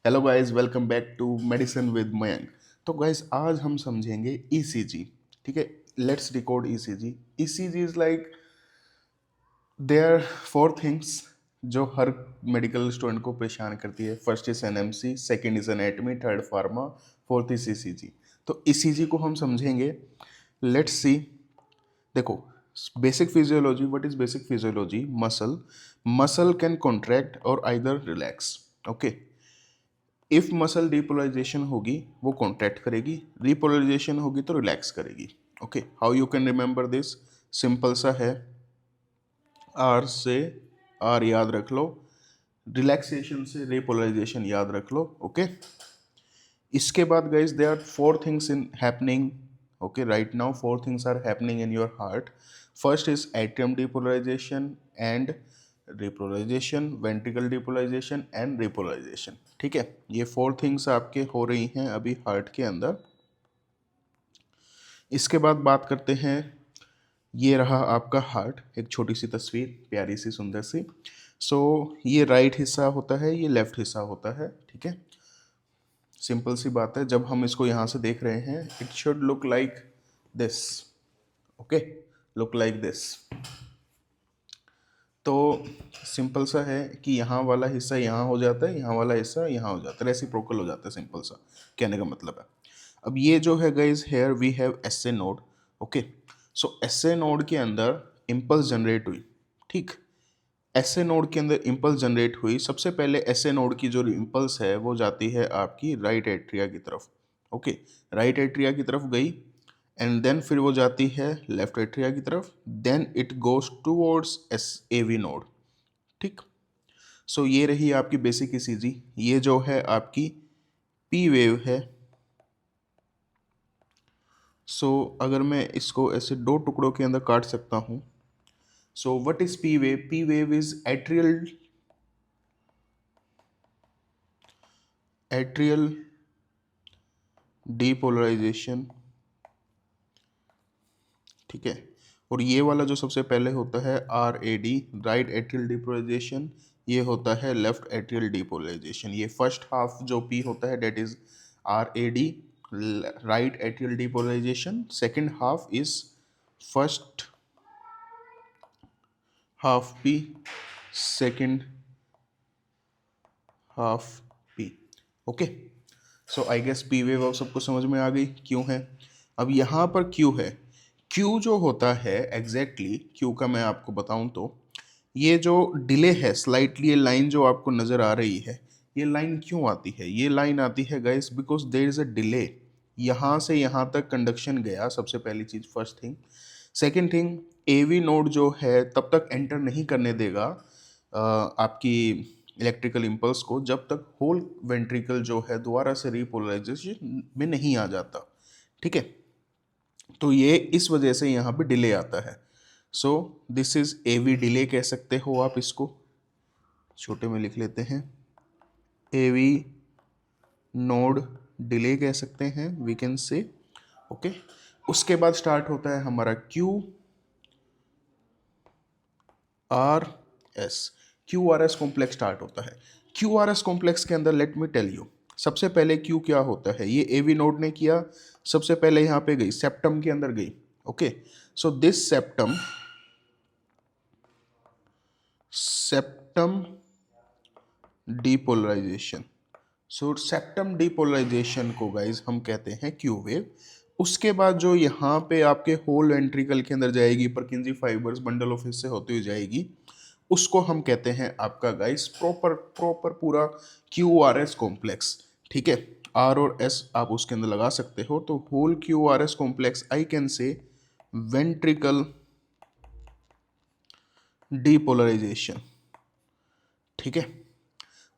Hello guys, welcome back to medicine with Mayank. तो guys आज हम समझेंगे ईसीजी। ठीक है, let's decode ECG. ECG is like there four things जो हर मेडिकल स्टूडेंट को परेशान करती है। First is NMC, second is anatomy, third pharma, fourth is ECG. तो ईसीजी को हम समझेंगे। Let's see. देखो, basic physiology. What is basic physiology? Muscle can contract और either relax. Okay, if muscle depolarization होगी वो कॉन्ट्रैक्ट करेगी, रिपोलराइजेशन होगी तो रिलैक्स करेगी। Okay, how you can remember this? Simple सा है, आर से आर याद रख लो, रिलैक्सेशन से रिपोलराइजेशन याद रख लो। ओके, इसके बाद guys there are four things in happening. Okay, right now four things are happening in your heart. First is atrium depolarisation and repolarisation, ventricle depolarisation and repolarisation. ठीक है, ये फोर थिंग्स आपके हो रही हैं अभी हार्ट के अंदर। इसके बाद बात करते हैं, ये रहा आपका हार्ट, एक छोटी सी तस्वीर, प्यारी सी सुंदर सी। सो ये राइट हिस्सा होता है, ये लेफ्ट हिस्सा होता है। ठीक है, सिंपल सी बात है। जब हम इसको यहाँ से देख रहे हैं, it should look like this. Okay, look like this. तो सिंपल सा है कि यहाँ वाला हिस्सा यहाँ हो जाता है, यहाँ वाला हिस्सा यहाँ हो जाता है, रेसिप्रोकल हो जाता है। सिंपल सा कहने का मतलब है। अब ये जो है guys, here we have SA node. Okay, so SA node के अंदर इम्पल्स जनरेट हुई। ठीक, एसए नोड के अंदर इम्पल्स जनरेट हुई। सबसे पहले एसए नोड की जो इम्पल्स है वो जाती है आपकी राइट एट्रिया की तरफ। ओके, राइट एट्रिया की तरफ गई एंड देन फिर वो जाती है लेफ्ट एट्रिया की तरफ, then it goes towards S AV node. ठीक, सो ये रही आपकी बेसिक ईसीजी। ये जो है आपकी पी वेव है। सो अगर मैं इसको ऐसे दो टुकड़ों के अंदर काट सकता हूँ। सो what is P wave? P wave is atrial depolarisation. ठीक है, और ये वाला जो सबसे पहले होता है R A D, right atrial depolarisation, ये होता है लेफ्ट एट्रियल डीपोलराइजेशन। ये फर्स्ट हाफ जो पी होता है that is R A D, right atrial depolarisation. Second half is first half P, second half P. Okay, so I guess P wave अब सबको समझ में आ गई क्यों है। अब यहाँ पर क्यू है। क्यू जो होता है एग्जैक्टली क्यू का मैं आपको बताऊं तो, ये जो डिले है स्लाइटली, ये लाइन जो आपको नज़र आ रही है, ये लाइन क्यों आती है? ये लाइन आती है guys because there is a delay. यहाँ से यहाँ तक कंडक्शन गया, सबसे पहली चीज़, first thing. Second thing, AV node जो है तब तक एंटर नहीं करने देगा आपकी इलेक्ट्रिकल इम्पल्स को जब तक होल वेंट्रिकल जो है दोबारा से रिपोलराइजेशन में नहीं आ जाता। ठीक है, तो ये इस वजह से यहाँ पे डिले आता है। So this is AV delay कह सकते हो आप इसको, छोटे में लिख लेते हैं, एवी नोड डिले कह सकते हैं, वी कैन से। ओके, उसके बाद स्टार्ट होता है हमारा Q R S. Q R S complex start होता है। क्यू आर एस कॉम्प्लेक्स के अंदर लेट मी टेल यू, सबसे पहले क्यू क्या होता है, ये एवी नोड ने किया। सबसे पहले यहाँ पे गई, सेप्टम के अंदर गई। Okay, so this septum depolarisation. So septum depolarisation को गाइज हम कहते हैं क्यू वेव। उसके बाद जो यहाँ पे आपके होल वेंट्रिकल के अंदर जाएगी, परकिंजी फाइबर्स बंडल ऑफ हिस्से होती हुई जाएगी, उसको हम कहते हैं आपका गाइस प्रॉपर प्रॉपर पूरा क्यू आर एस कॉम्प्लेक्स। ठीक है, आर और एस आप उसके अंदर लगा सकते हो, तो whole Q R S complex I can say ventricle depolarisation. ठीक है,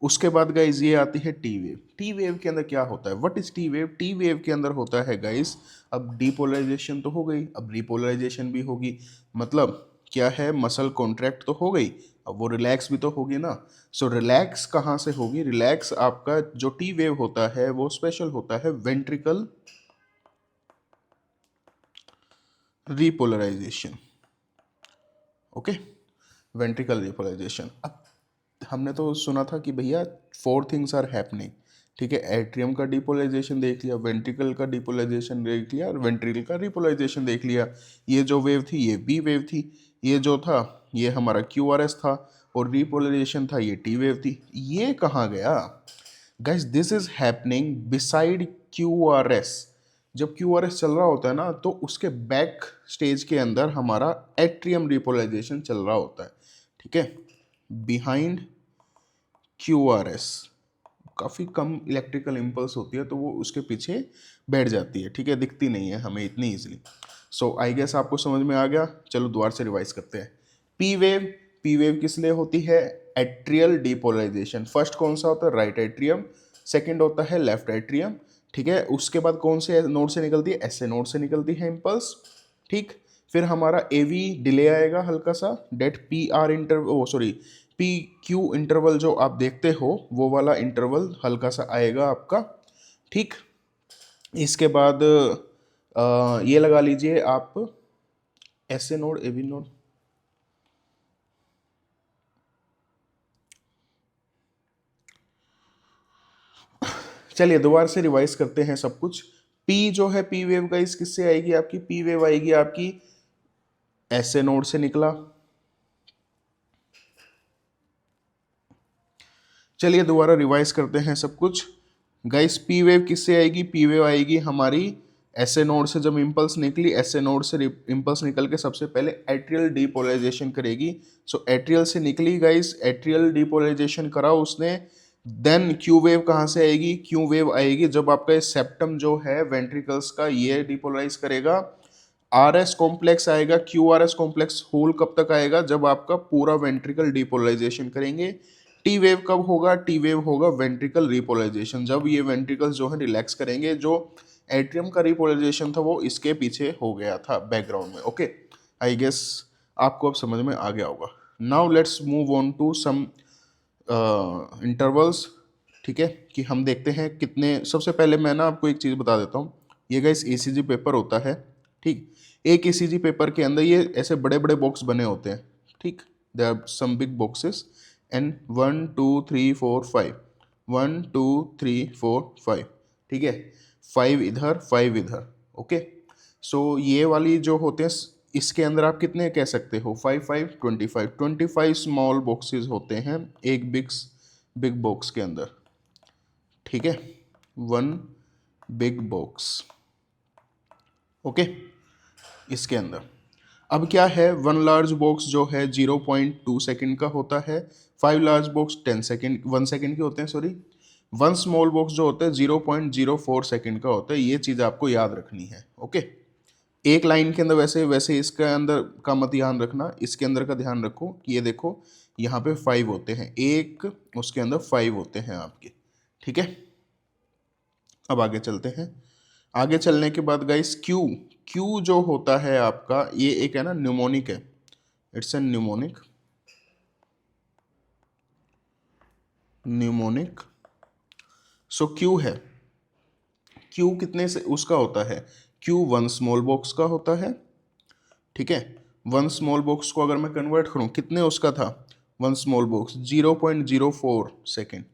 उसके बाद गाइज ये आती है टी वेव। टी वेव के अंदर क्या होता है? What is T wave? T wave के अंदर होता है गाइज, अब डीपोलराइजेशन तो हो गई, अब रिपोलराइजेशन भी होगी। मतलब क्या है, मसल कॉन्ट्रैक्ट तो हो गई, अब वो रिलैक्स भी तो होगी ना। सो रिलैक्स कहाँ से होगी? रिलैक्स आपका जो टी वेव होता है वो स्पेशल होता है ventricle repolarisation. Okay, ventricle repolarisation. अब हमने तो सुना था कि भैया फोर थिंग्स आर हैपनिंग, ठीक है, एट्रियम का डिपोलराइजेशन देख लिया, वेंट्रिकल का डिपोलराइजेशन देख लिया और वेंट्रिकल का रिपोलराइजेशन देख लिया। ये जो वेव थी ये बी वेव थी, ये जो था ये हमारा क्यू आर एस था, और रिपोलराइजेशन था ये टी वेव थी। ये कहाँ गया guys? This is happening beside Q R S. जब क्यू आर एस चल रहा होता है ना, तो उसके बैक स्टेज के अंदर हमारा एट्रियम रिपोलराइजेशन चल रहा होता है। ठीक है, बिहाइंड क्यू आर एस काफ़ी कम इलेक्ट्रिकल इम्पल्स होती है, तो वो उसके पीछे बैठ जाती है। ठीक है, दिखती नहीं है हमें इतनी ईजिली। सो आई गेस आपको समझ में आ गया। चलो दोबारा से रिवाइज करते हैं। पी वेव, पी वेव किस लिए होती है? Atrial depolarisation. फर्स्ट कौन सा होता है? Right atrium. सेकंड होता है लेफ्ट एट्रियम। ठीक है, उसके बाद कौन से नोड से निकलती है? ऐसे नोड से निकलती है इम्पल्स। ठीक, फिर हमारा एवी डिले आएगा हल्का सा, that P R interval, sorry P Q interval जो आप देखते हो वो वाला इंटरवल हल्का सा आएगा आपका। ठीक, इसके बाद ये लगा लीजिए आप ऐसे नोड, एवी नोड। चलिए दोबारा से रिवाइज करते हैं सब कुछ। पी जो है, पी वेव गाइस किससे आएगी आपकी? पी वेव आएगी आपकी ऐसे नोड से निकला। चलिए दोबारा रिवाइज करते हैं सब कुछ। गाइस पी वेव किससे आएगी? पी वेव आएगी हमारी ऐसे नोड से। जब इम्पल्स निकली, ऐसे नोड से इम्पल्स निकल के सबसे पहले एट्रियल डिपोलराइजेशन करेगी। सो एट्रियल से निकली गाइस, एट्रियल डिपोलराइजेशन करा उसने। देन क्यू वेव कहाँ से आएगी? क्यू वेव आएगी जब आपका सेप्टम जो है वेंट्रिकल्स का ये डिपोलराइज करेगा। आर एस कॉम्प्लेक्स आएगा। Q R S complex whole कब तक आएगा? जब आपका पूरा वेंट्रिकल डिपोलराइजेशन करेंगे। टी वेव कब होगा? टी वेव होगा वेंट्रिकल रिपोलराइजेशन, जब ये वेंट्रिकल्स जो है रिलैक्स करेंगे। जो एट्रियम का रिपोलराइजेशन था वो इसके पीछे हो गया था बैकग्राउंड में। ओके, आई गेस आपको अब समझ में आ गया होगा। Now let's move on to some intervals. ठीक है, कि हम देखते हैं कितने। सबसे पहले मैं ना आपको एक चीज़ बता देता हूँ। ये गाइस ईसीजी पेपर होता है। ठीक, एक ईसीजी पेपर के अंदर ये ऐसे बड़े बड़े बॉक्स बने होते हैं। ठीक, they are some big boxes and 1 2 3 4 5, 1 2 3 4 5। ठीक है, 5 इधर 5 इधर। ओके, सो ये वाली जो होते हैं इसके अंदर आप कितने कह सकते हो? 5 5 25, 25 स्मॉल बॉक्सेस होते हैं एक बिग बॉक्स के अंदर। ठीक है, वन बिग बॉक्स। ओके, इसके अंदर अब क्या है? वन लार्ज बॉक्स जो है 0.2 सेकेंड का होता है। 5 लार्ज बॉक्स 10 सेकेंड 1 सेकेंड के होते हैं, सॉरी। वन स्मॉल बॉक्स जो होता है 0.04 सेकेंड का होता है। ये चीज़ आपको याद रखनी है। ओके, एक लाइन के अंदर वैसे वैसे इसके अंदर का मत ध्यान रखना, इसके अंदर का ध्यान रखो कि ये देखो यहाँ पे 5 होते हैं, एक उसके अंदर 5 होते हैं आपके। ठीक है, अब आगे चलते हैं। आगे चलने के बाद गाइस क्यू, क्यू जो होता है आपका ये एक है ना न्यूमोनिक है। It's an mnemonic. So Q है, क्यू कितने से उसका होता है? क्यू वन स्मॉल बॉक्स का होता है। ठीक है, वन स्मॉल बॉक्स को अगर मैं कन्वर्ट करूं, कितने उसका था? One small box 0.04 second.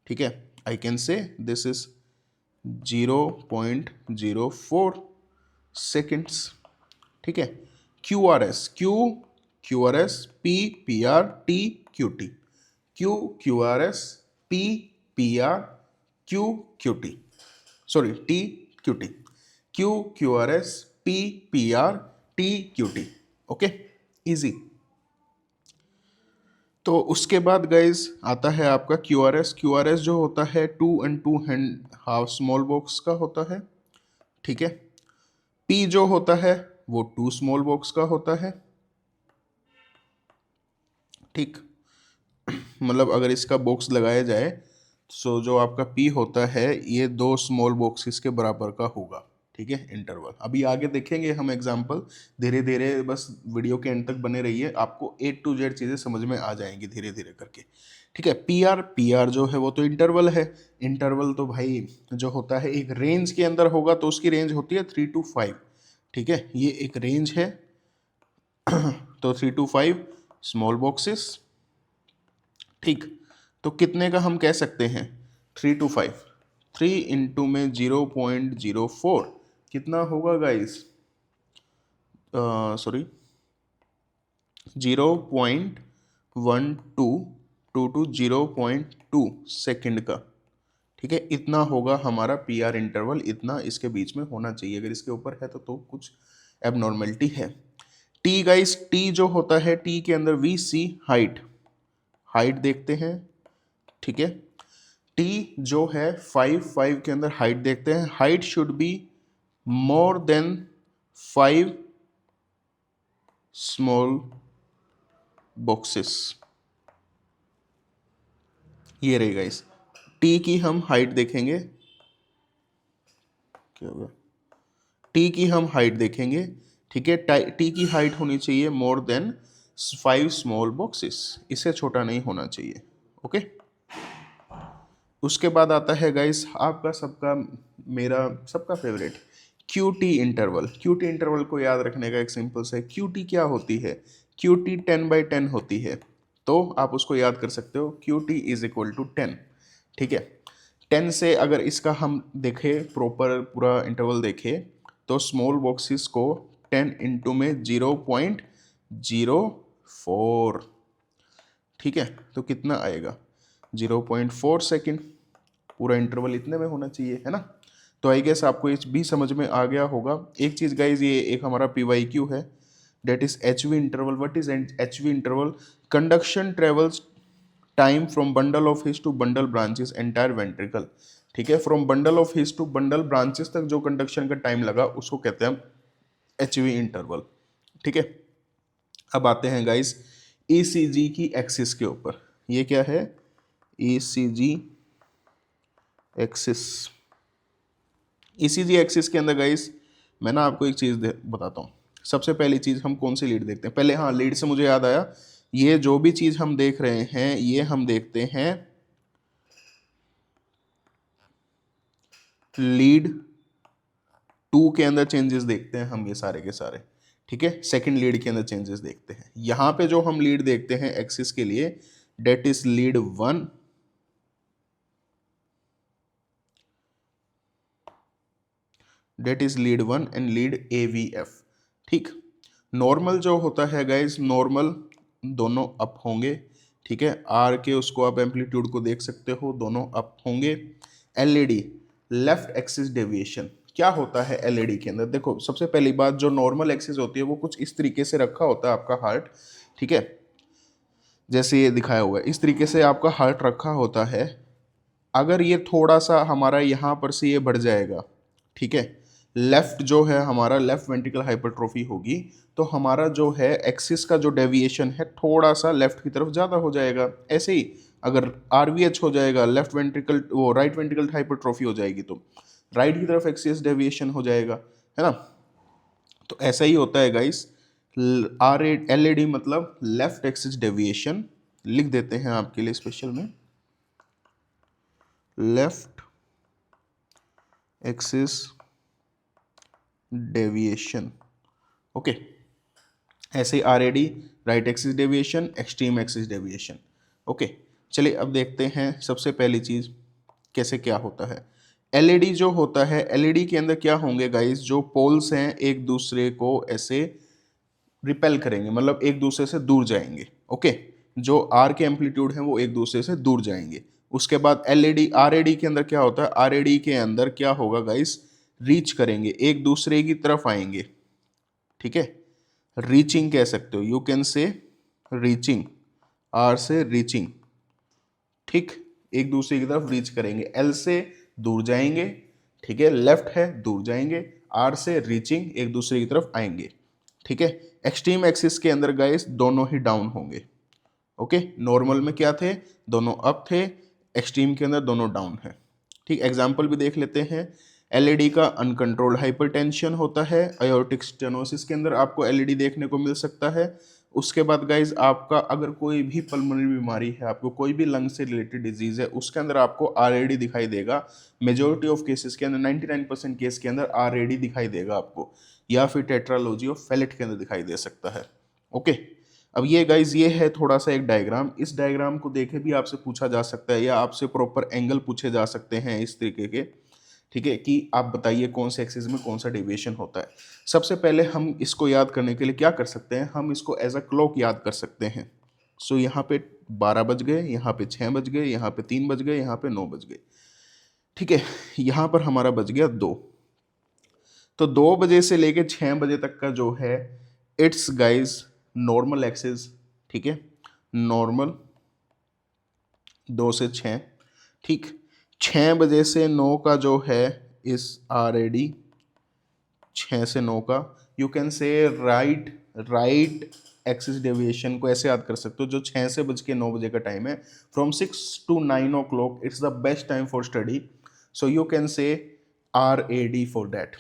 ठीक है, आई कैन से दिस इज 0.04 सेकेंड्स। ठीक है, Q R S, Q R S, P R T Q T, Q R S, P R Q T, sorry T Q T, Q R S, P R T Q T. Okay, easy. तो उसके बाद guys आता है आपका Q R S. Q R S जो होता है 2 and 2 small box का होता है। ठीक है, पी जो होता है वो 2 स्मॉल बॉक्स का होता है। ठीक, मतलब अगर इसका बॉक्स लगाया जाए सो जो आपका पी होता है ये 2 स्मॉल बॉक्सेस के बराबर का होगा। ठीक है, इंटरवल अभी आगे देखेंगे हम एग्जांपल। धीरे धीरे बस वीडियो के एंड तक बने रहिए, आपको A to Z चीज़ें समझ में आ जाएंगी धीरे धीरे करके। ठीक है, पी आर जो है वो तो इंटरवल है। इंटरवल तो भाई जो होता है एक रेंज के अंदर होगा, तो उसकी रेंज होती है 3 to 5। ठीक है, ये एक रेंज है। तो 3 to 5 स्मॉल बॉक्सेस। ठीक, तो कितने का हम कह सकते हैं? 3 to 5। 3 इंटू में 0.04 कितना होगा गाइस? सॉरी 0.1222 सेकंड का, ठीक है, इतना होगा हमारा पी आर इंटरवल, इतना इसके बीच में होना चाहिए। अगर इसके ऊपर है तो कुछ एबनॉर्मेलिटी है। टी गाइस, टी जो होता है, टी के अंदर वी सी हाइट, हाइट देखते हैं, ठीक है। टी जो है 5 के अंदर हाइट देखते हैं, height should be more than 5 small boxes. ये रही गाइस, टी की हम हाइट देखेंगे, क्या होगा, टी की हम हाइट देखेंगे, ठीक है। टी की हाइट होनी चाहिए मोर देन 5 स्मॉल बॉक्सेस, इससे छोटा नहीं होना चाहिए, ओके। उसके बाद आता है गाइस आपका सबका, मेरा सबका favourite, Q T interval. Q T interval को याद रखने का एक सिंपल सा, क्यू टी क्या होती है? क्यू टी 10/10 होती है, तो आप उसको याद कर सकते हो, Q T is equal to 10, ठीक है। 10 से अगर इसका हम देखें, प्रॉपर पूरा इंटरवल देखें, तो स्मॉल बॉक्सेस को 10 इंटू में 0.04, ठीक है, तो कितना आएगा? 0.4 सेकेंड। पूरा इंटरवल इतने में होना चाहिए, है ना। तो आई गेस आपको ये भी समझ में आ गया होगा। एक चीज़ गाइज, ये एक हमारा PYQ है, that is HV interval. What is HV interval? Conduction travels time from bundle of His to bundle branches entire ventricle, ठीक है। From bundle of His to bundle branches तक जो कंडक्शन का टाइम लगा उसको कहते हैं HV इंटरवल, ठीक है। अब आते हैं गाइस ECG की एक्सिस के ऊपर। ये क्या है? ECG axis. ECG एक्सिस के अंदर गाइस मैं ना आपको एक चीज़ बताता हूँ। सबसे पहली चीज़ हम कौन सी लीड देखते हैं? पहले हाँ, लीड से मुझे याद आया, ये जो भी चीज़ हम देख रहे हैं ये हम देखते हैं लीड 2 के अंदर चेंजेस देखते हैं हम, ये सारे के सारे, ठीक है। सेकंड लीड के अंदर चेंजेस देखते हैं। यहाँ पे जो हम लीड देखते हैं एक्सिस के लिए, that is lead 1, that is lead 1 and lead AVF, ठीक। नॉर्मल जो होता है गाइज, नॉर्मल दोनों अप होंगे, ठीक है। आर के उसको आप एम्पलीट्यूड को देख सकते हो, दोनों अप होंगे। LED लेफ्ट एक्सिस डेविएशन, क्या होता है LED के अंदर? देखो, सबसे पहली बात, जो नॉर्मल एक्सिस होती है वो कुछ इस तरीके से रखा होता है आपका हार्ट, ठीक है, जैसे ये दिखाया हुआ है, इस तरीके से आपका हार्ट रखा होता है। अगर ये थोड़ा सा हमारा यहाँ पर से ये बढ़ जाएगा, ठीक है, लेफ्ट जो है हमारा लेफ्ट वेंट्रिकल हाइपरट्रोफी होगी, तो हमारा जो है एक्सिस का जो डेविएशन है थोड़ा सा लेफ्ट की तरफ ज़्यादा हो जाएगा। ऐसे ही अगर RVH हो जाएगा, लेफ्ट वेंट्रिकल वो राइट वेंट्रिकल हाइपरट्रोफी हो जाएगी, तो राइट की तरफ एक्सिस डेविएशन हो जाएगा, है ना। तो ऐसा ही होता है गाइस, LED मतलब लेफ्ट एक्सिस डेविएशन, लिख देते हैं आपके लिए स्पेशल में, लेफ्ट एक्सिस डेविएशन, ओके। ऐसे ही RAD right axis deviation, extreme axis deviation, okay. चलिए अब देखते हैं सबसे पहली चीज कैसे क्या होता है। LED जो होता है, LED के अंदर क्या होंगे गाइस, जो पोल्स हैं एक दूसरे को ऐसे रिपेल करेंगे, मतलब एक दूसरे से दूर जाएंगे, ओके। जो R के एम्पलीट्यूड हैं वो एक दूसरे से दूर जाएंगे। उसके बाद LED RAD के अंदर क्या होता है, RAD के अंदर क्या होगा गाइस, रीच करेंगे, एक दूसरे की तरफ आएंगे, ठीक है। रीचिंग कह सकते हो, यू कैन से रीचिंग, R से रीचिंग, ठीक, एक दूसरे की तरफ रीच करेंगे। L से दूर जाएंगे, ठीक है, लेफ्ट है दूर जाएंगे। R से रीचिंग, एक दूसरे की तरफ आएंगे, ठीक है। एक्सट्रीम एक्सिस के अंदर गाइस दोनों ही डाउन होंगे, ओके। नॉर्मल में क्या थे, दोनों अप थे, एक्सट्रीम के अंदर दोनों डाउन है, ठीक। एग्जाम्पल भी देख लेते हैं। LED का अनकंट्रोल्ड हाइपरटेंशन होता है, एओर्टिक स्टेनोसिस के अंदर आपको LED देखने को मिल सकता है। उसके बाद गाइज आपका अगर कोई भी पल्मोनरी बीमारी है, आपको कोई भी लंग से रिलेटेड डिजीज है, उसके अंदर आपको RAD दिखाई देगा। मेजोरिटी ऑफ केसेस के अंदर 99% केस के अंदर RAD दिखाई देगा आपको, या फिर टेट्रालॉजी ऑफ फैलेट के अंदर दिखाई दे सकता है, ओके। अब ये गाइज ये है थोड़ा सा एक डायग्राम, इस डायग्राम को देखे भी आपसे पूछा जा सकता है या आपसे प्रॉपर एंगल पूछे जा सकते हैं इस तरीके के, ठीक है, कि आप बताइए कौन से एक्सिस में कौन सा डेविएशन होता है। सबसे पहले हम इसको याद करने के लिए क्या कर सकते हैं, हम इसको एज अ क्लॉक याद कर सकते हैं। सो यहाँ पे 12 बज गए, यहाँ पे 6 बज गए, यहाँ पे 3 बज गए, यहाँ पे 9 बज गए, ठीक है, यहाँ पर हमारा बज गया 2। तो 2 बजे से लेके 6 बजे तक का जो है इट्स गाइज नॉर्मल एक्सिस, ठीक है, नॉर्मल 2 से 6, ठीक। 6 बजे से 9 का जो है इस ऑलरेडी 6 से 9 का, यू कैन से राइट एक्सिस डेविएशन को ऐसे याद कर सकते हो, जो 6 से बज के 9 बजे का टाइम है, from 6 to 9 o'clock it's the best time for study, so you can say RAD for that,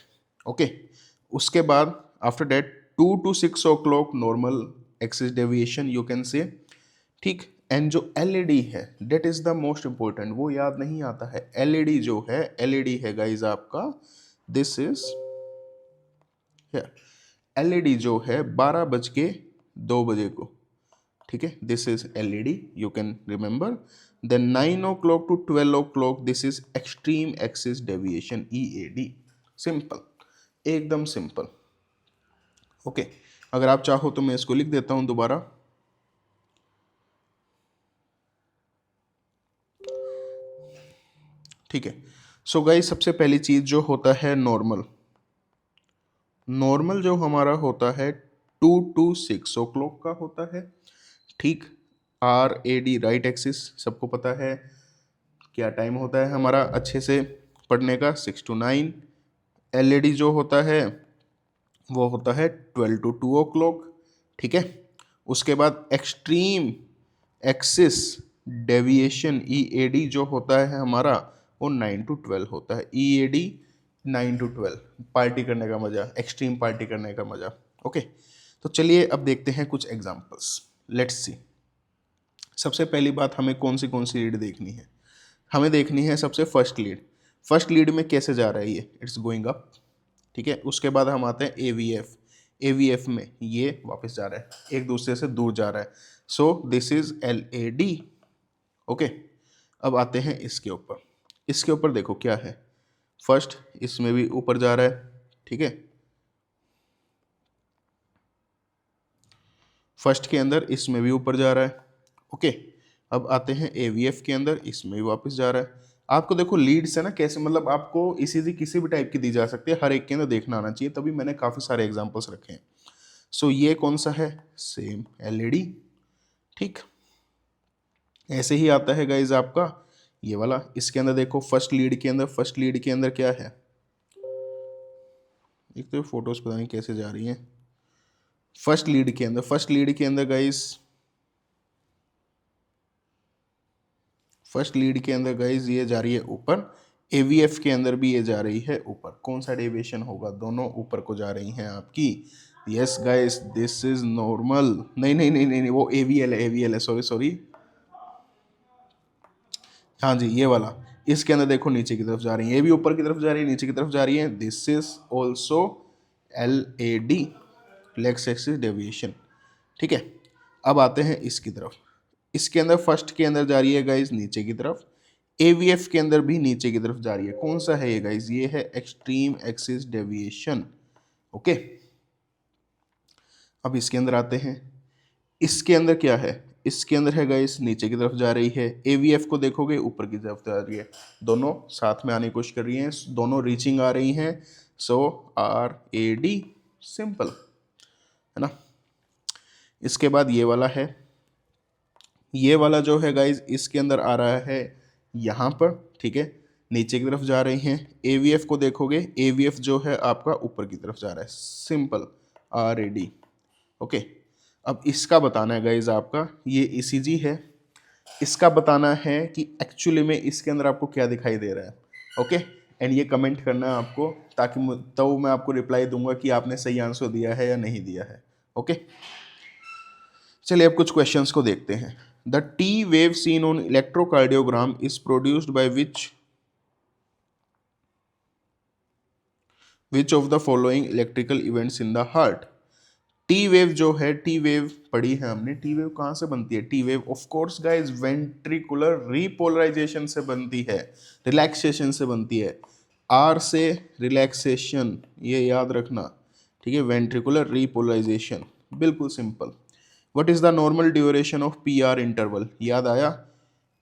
okay. उसके बाद after that 2 to 6 o'clock normal axis deviation you can say, ठीक। एंड जो LED है that is the most important, वो याद नहीं आता है। LED जो है, LED है गाइज आपका, दिस इज LED जो है 12 बज के 2 बजे को, ठीक है, this is LED, you can remember. Then 9 o'clock to 12 o'clock this is extreme axis deviation, EAD, simple, एकदम सिंपल, ओके। अगर आप चाहो तो मैं इसको लिख देता हूं दोबारा, ठीक है। सो गाइस सबसे पहली चीज जो होता है नॉर्मल, नॉर्मल जो हमारा होता है 2 to 6 o'clock का होता है, ठीक। RAD राइट एक्सिस सबको पता है क्या टाइम होता है हमारा अच्छे से पढ़ने का, 6 to 9। LED जो होता है वो होता है 12 to 2 o'clock, ठीक है। उसके बाद एक्सट्रीम एक्सिस डेविएशन EAD जो होता है हमारा वो 9 to 12 होता है, EAD 9 to 12, पार्टी करने का मजा, एक्सट्रीम पार्टी करने का मजा, ओके। तो चलिए अब देखते हैं कुछ एग्जांपल्स, लेट्स सी। सबसे पहली बात हमें कौन सी लीड देखनी है, हमें देखनी है सबसे फर्स्ट लीड। फर्स्ट लीड में कैसे जा रहा है ये, इट्स गोइंग अप, ठीक है। उसके बाद हम आते हैं AVF, AVF में ये वापस जा रहा है, एक दूसरे से दूर जा रहा है, so this is LAD, okay. अब आते हैं इसके ऊपर, इसके ऊपर देखो क्या है, फर्स्ट इसमें भी ऊपर जा रहा है, ठीक है, फर्स्ट के अंदर इसमें भी ऊपर जा रहा है, ओके। अब आते हैं AVF के अंदर, इसमें भी वापस जा रहा है। आपको देखो लीड्स है ना कैसे, मतलब आपको ECG किसी भी टाइप की दी जा सकती है, हर एक के अंदर देखना आना चाहिए, तभी मैंने काफ़ी सारे एग्जांपल्स रखे हैं। सो ये कौन सा है, सेम LED, ठीक। ऐसे ही आता है गाइज आपका ये वाला, इसके अंदर देखो फर्स्ट लीड के अंदर, फर्स्ट लीड के अंदर क्या है, एक तो फोटोज पता नहीं कैसे जा रही हैं, फर्स्ट लीड के अंदर, फर्स्ट लीड के अंदर गाइज, फर्स्ट लीड के अंदर गाइज ये जा रही है ऊपर, AVF के अंदर भी ये जा रही है ऊपर, कौन सा डेविएशन होगा, दोनों ऊपर को जा रही हैं आपकी, yes guys this is normal, नहीं नहीं नहीं नहीं, वो AVL है, AVL है, सॉरी सॉरी, हाँ जी ये वाला, इसके अंदर देखो नीचे की तरफ जा रही है, ये भी ऊपर की तरफ जा रही है, नीचे की तरफ जा रही है, this is also LAD, legs axis deviation, ठीक है। अब आते हैं इसकी तरफ, इसके अंदर फर्स्ट के अंदर जा रही है गाइज नीचे की तरफ, AVF के अंदर भी नीचे की तरफ जा रही है, कौन सा है ये गाइज, ये है एक्सट्रीम एक्सिस डेविएशन, ओके। अब इसके अंदर आते हैं, इसके अंदर क्या है, इसके अंदर है गाइस नीचे की तरफ जा रही है, AVF को देखोगे ऊपर की तरफ जा रही है, दोनों साथ में आने की कोशिश कर रही हैं, दोनों रीचिंग आ रही हैं, सो RAD, सिंपल है ना। इसके बाद ये वाला है, ये वाला जो है गाइस इसके अंदर आ रहा है यहाँ पर, ठीक है, नीचे की तरफ जा रही हैं, AVF को देखोगे, AVF जो है आपका ऊपर की तरफ जा रहा है, सिंपल RAD, ओके। अब इसका बताना है गाइज आपका, ये ECG है, इसका बताना है कि एक्चुअली में इसके अंदर आपको क्या दिखाई दे रहा है, ओके। एंड ये कमेंट करना है आपको, ताकि तो मैं आपको रिप्लाई दूंगा कि आपने सही आंसर दिया है या नहीं दिया है, ओके। चलिए अब कुछ क्वेश्चंस को देखते हैं। The T wave seen on electrocardiogram is produced by which of the following electrical events in the heart? T wave जो है, टी वेव पढ़ी है हमने, टी वेव कहाँ से बनती है? T wave of course guys ventricular repolarization से बनती है, रिलैक्सेशन से बनती है। आर से रिलैक्सेशन, ये याद रखना, ठीक है, वेंट्रिकुलर रिपोलराइजेशन, बिल्कुल simple. What is the normal duration of P R interval? याद आया,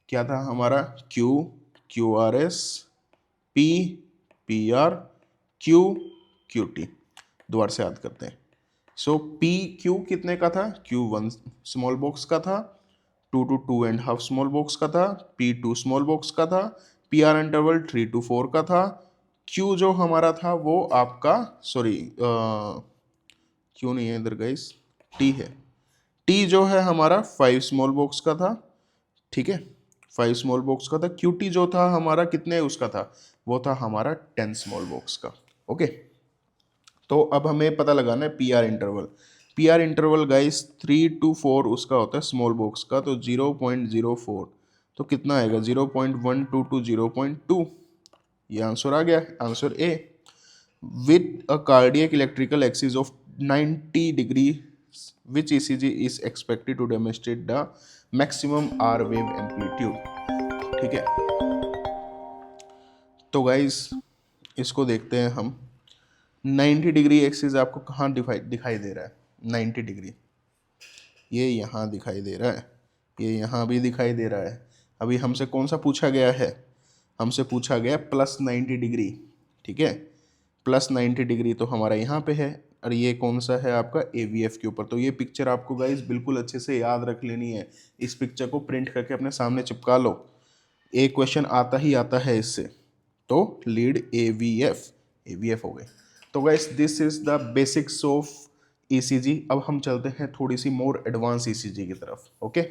क्या था हमारा? Q, Q R S, P, P R, Q, Q T. दोबारा से याद करते हैं। सो पी क्यू कितने का था? क्यू 1 स्मॉल बॉक्स का था, 2 to 2.5 स्मॉल बॉक्स का था, पी 2 स्मॉल बॉक्स का था, पी आर इंटरवल 3 to 4 का था। क्यू जो हमारा था वो आपका, सॉरी क्यू नहीं है इधर गाइस, टी है। टी जो है हमारा 5 स्मॉल बॉक्स का था, ठीक है, 5 स्मॉल बॉक्स का था। क्यू टी जो था हमारा कितने उसका था? वो था हमारा 10 स्मॉल बॉक्स का। ओके, तो अब हमें पता लगाना है P R interval. P R interval guys 3 to 4 उसका होता है स्मॉल बॉक्स का, तो 0.04, तो कितना आएगा? 0.12 to 0.2। ये आंसर आ गया, answer A. With a cardiac electrical axis of 90 degree which ECG is expected to demonstrate the maximum R wave amplitude. ठीक है, तो गाइस इसको देखते हैं हम। 90 डिग्री एक्सिस आपको कहाँ दिखाई दे रहा है? 90 डिग्री ये यहाँ दिखाई दे रहा है, ये यहाँ भी दिखाई दे रहा है। अभी हमसे कौन सा पूछा गया है? हमसे पूछा गया +90 डिग्री, ठीक है, +90 डिग्री तो हमारा यहाँ पे है, और ये कौन सा है आपका? AVF के ऊपर। तो ये पिक्चर आपको गाइस बिल्कुल अच्छे से याद रख लेनी है। इस पिक्चर को प्रिंट करके अपने सामने चिपका लो, एक क्वेश्चन आता ही आता है इससे। तो लीड AVF हो गए। तो guys this is the basics of ECG। अब हम चलते हैं थोड़ी सी मोर एडवांस ECG की तरफ। ओके,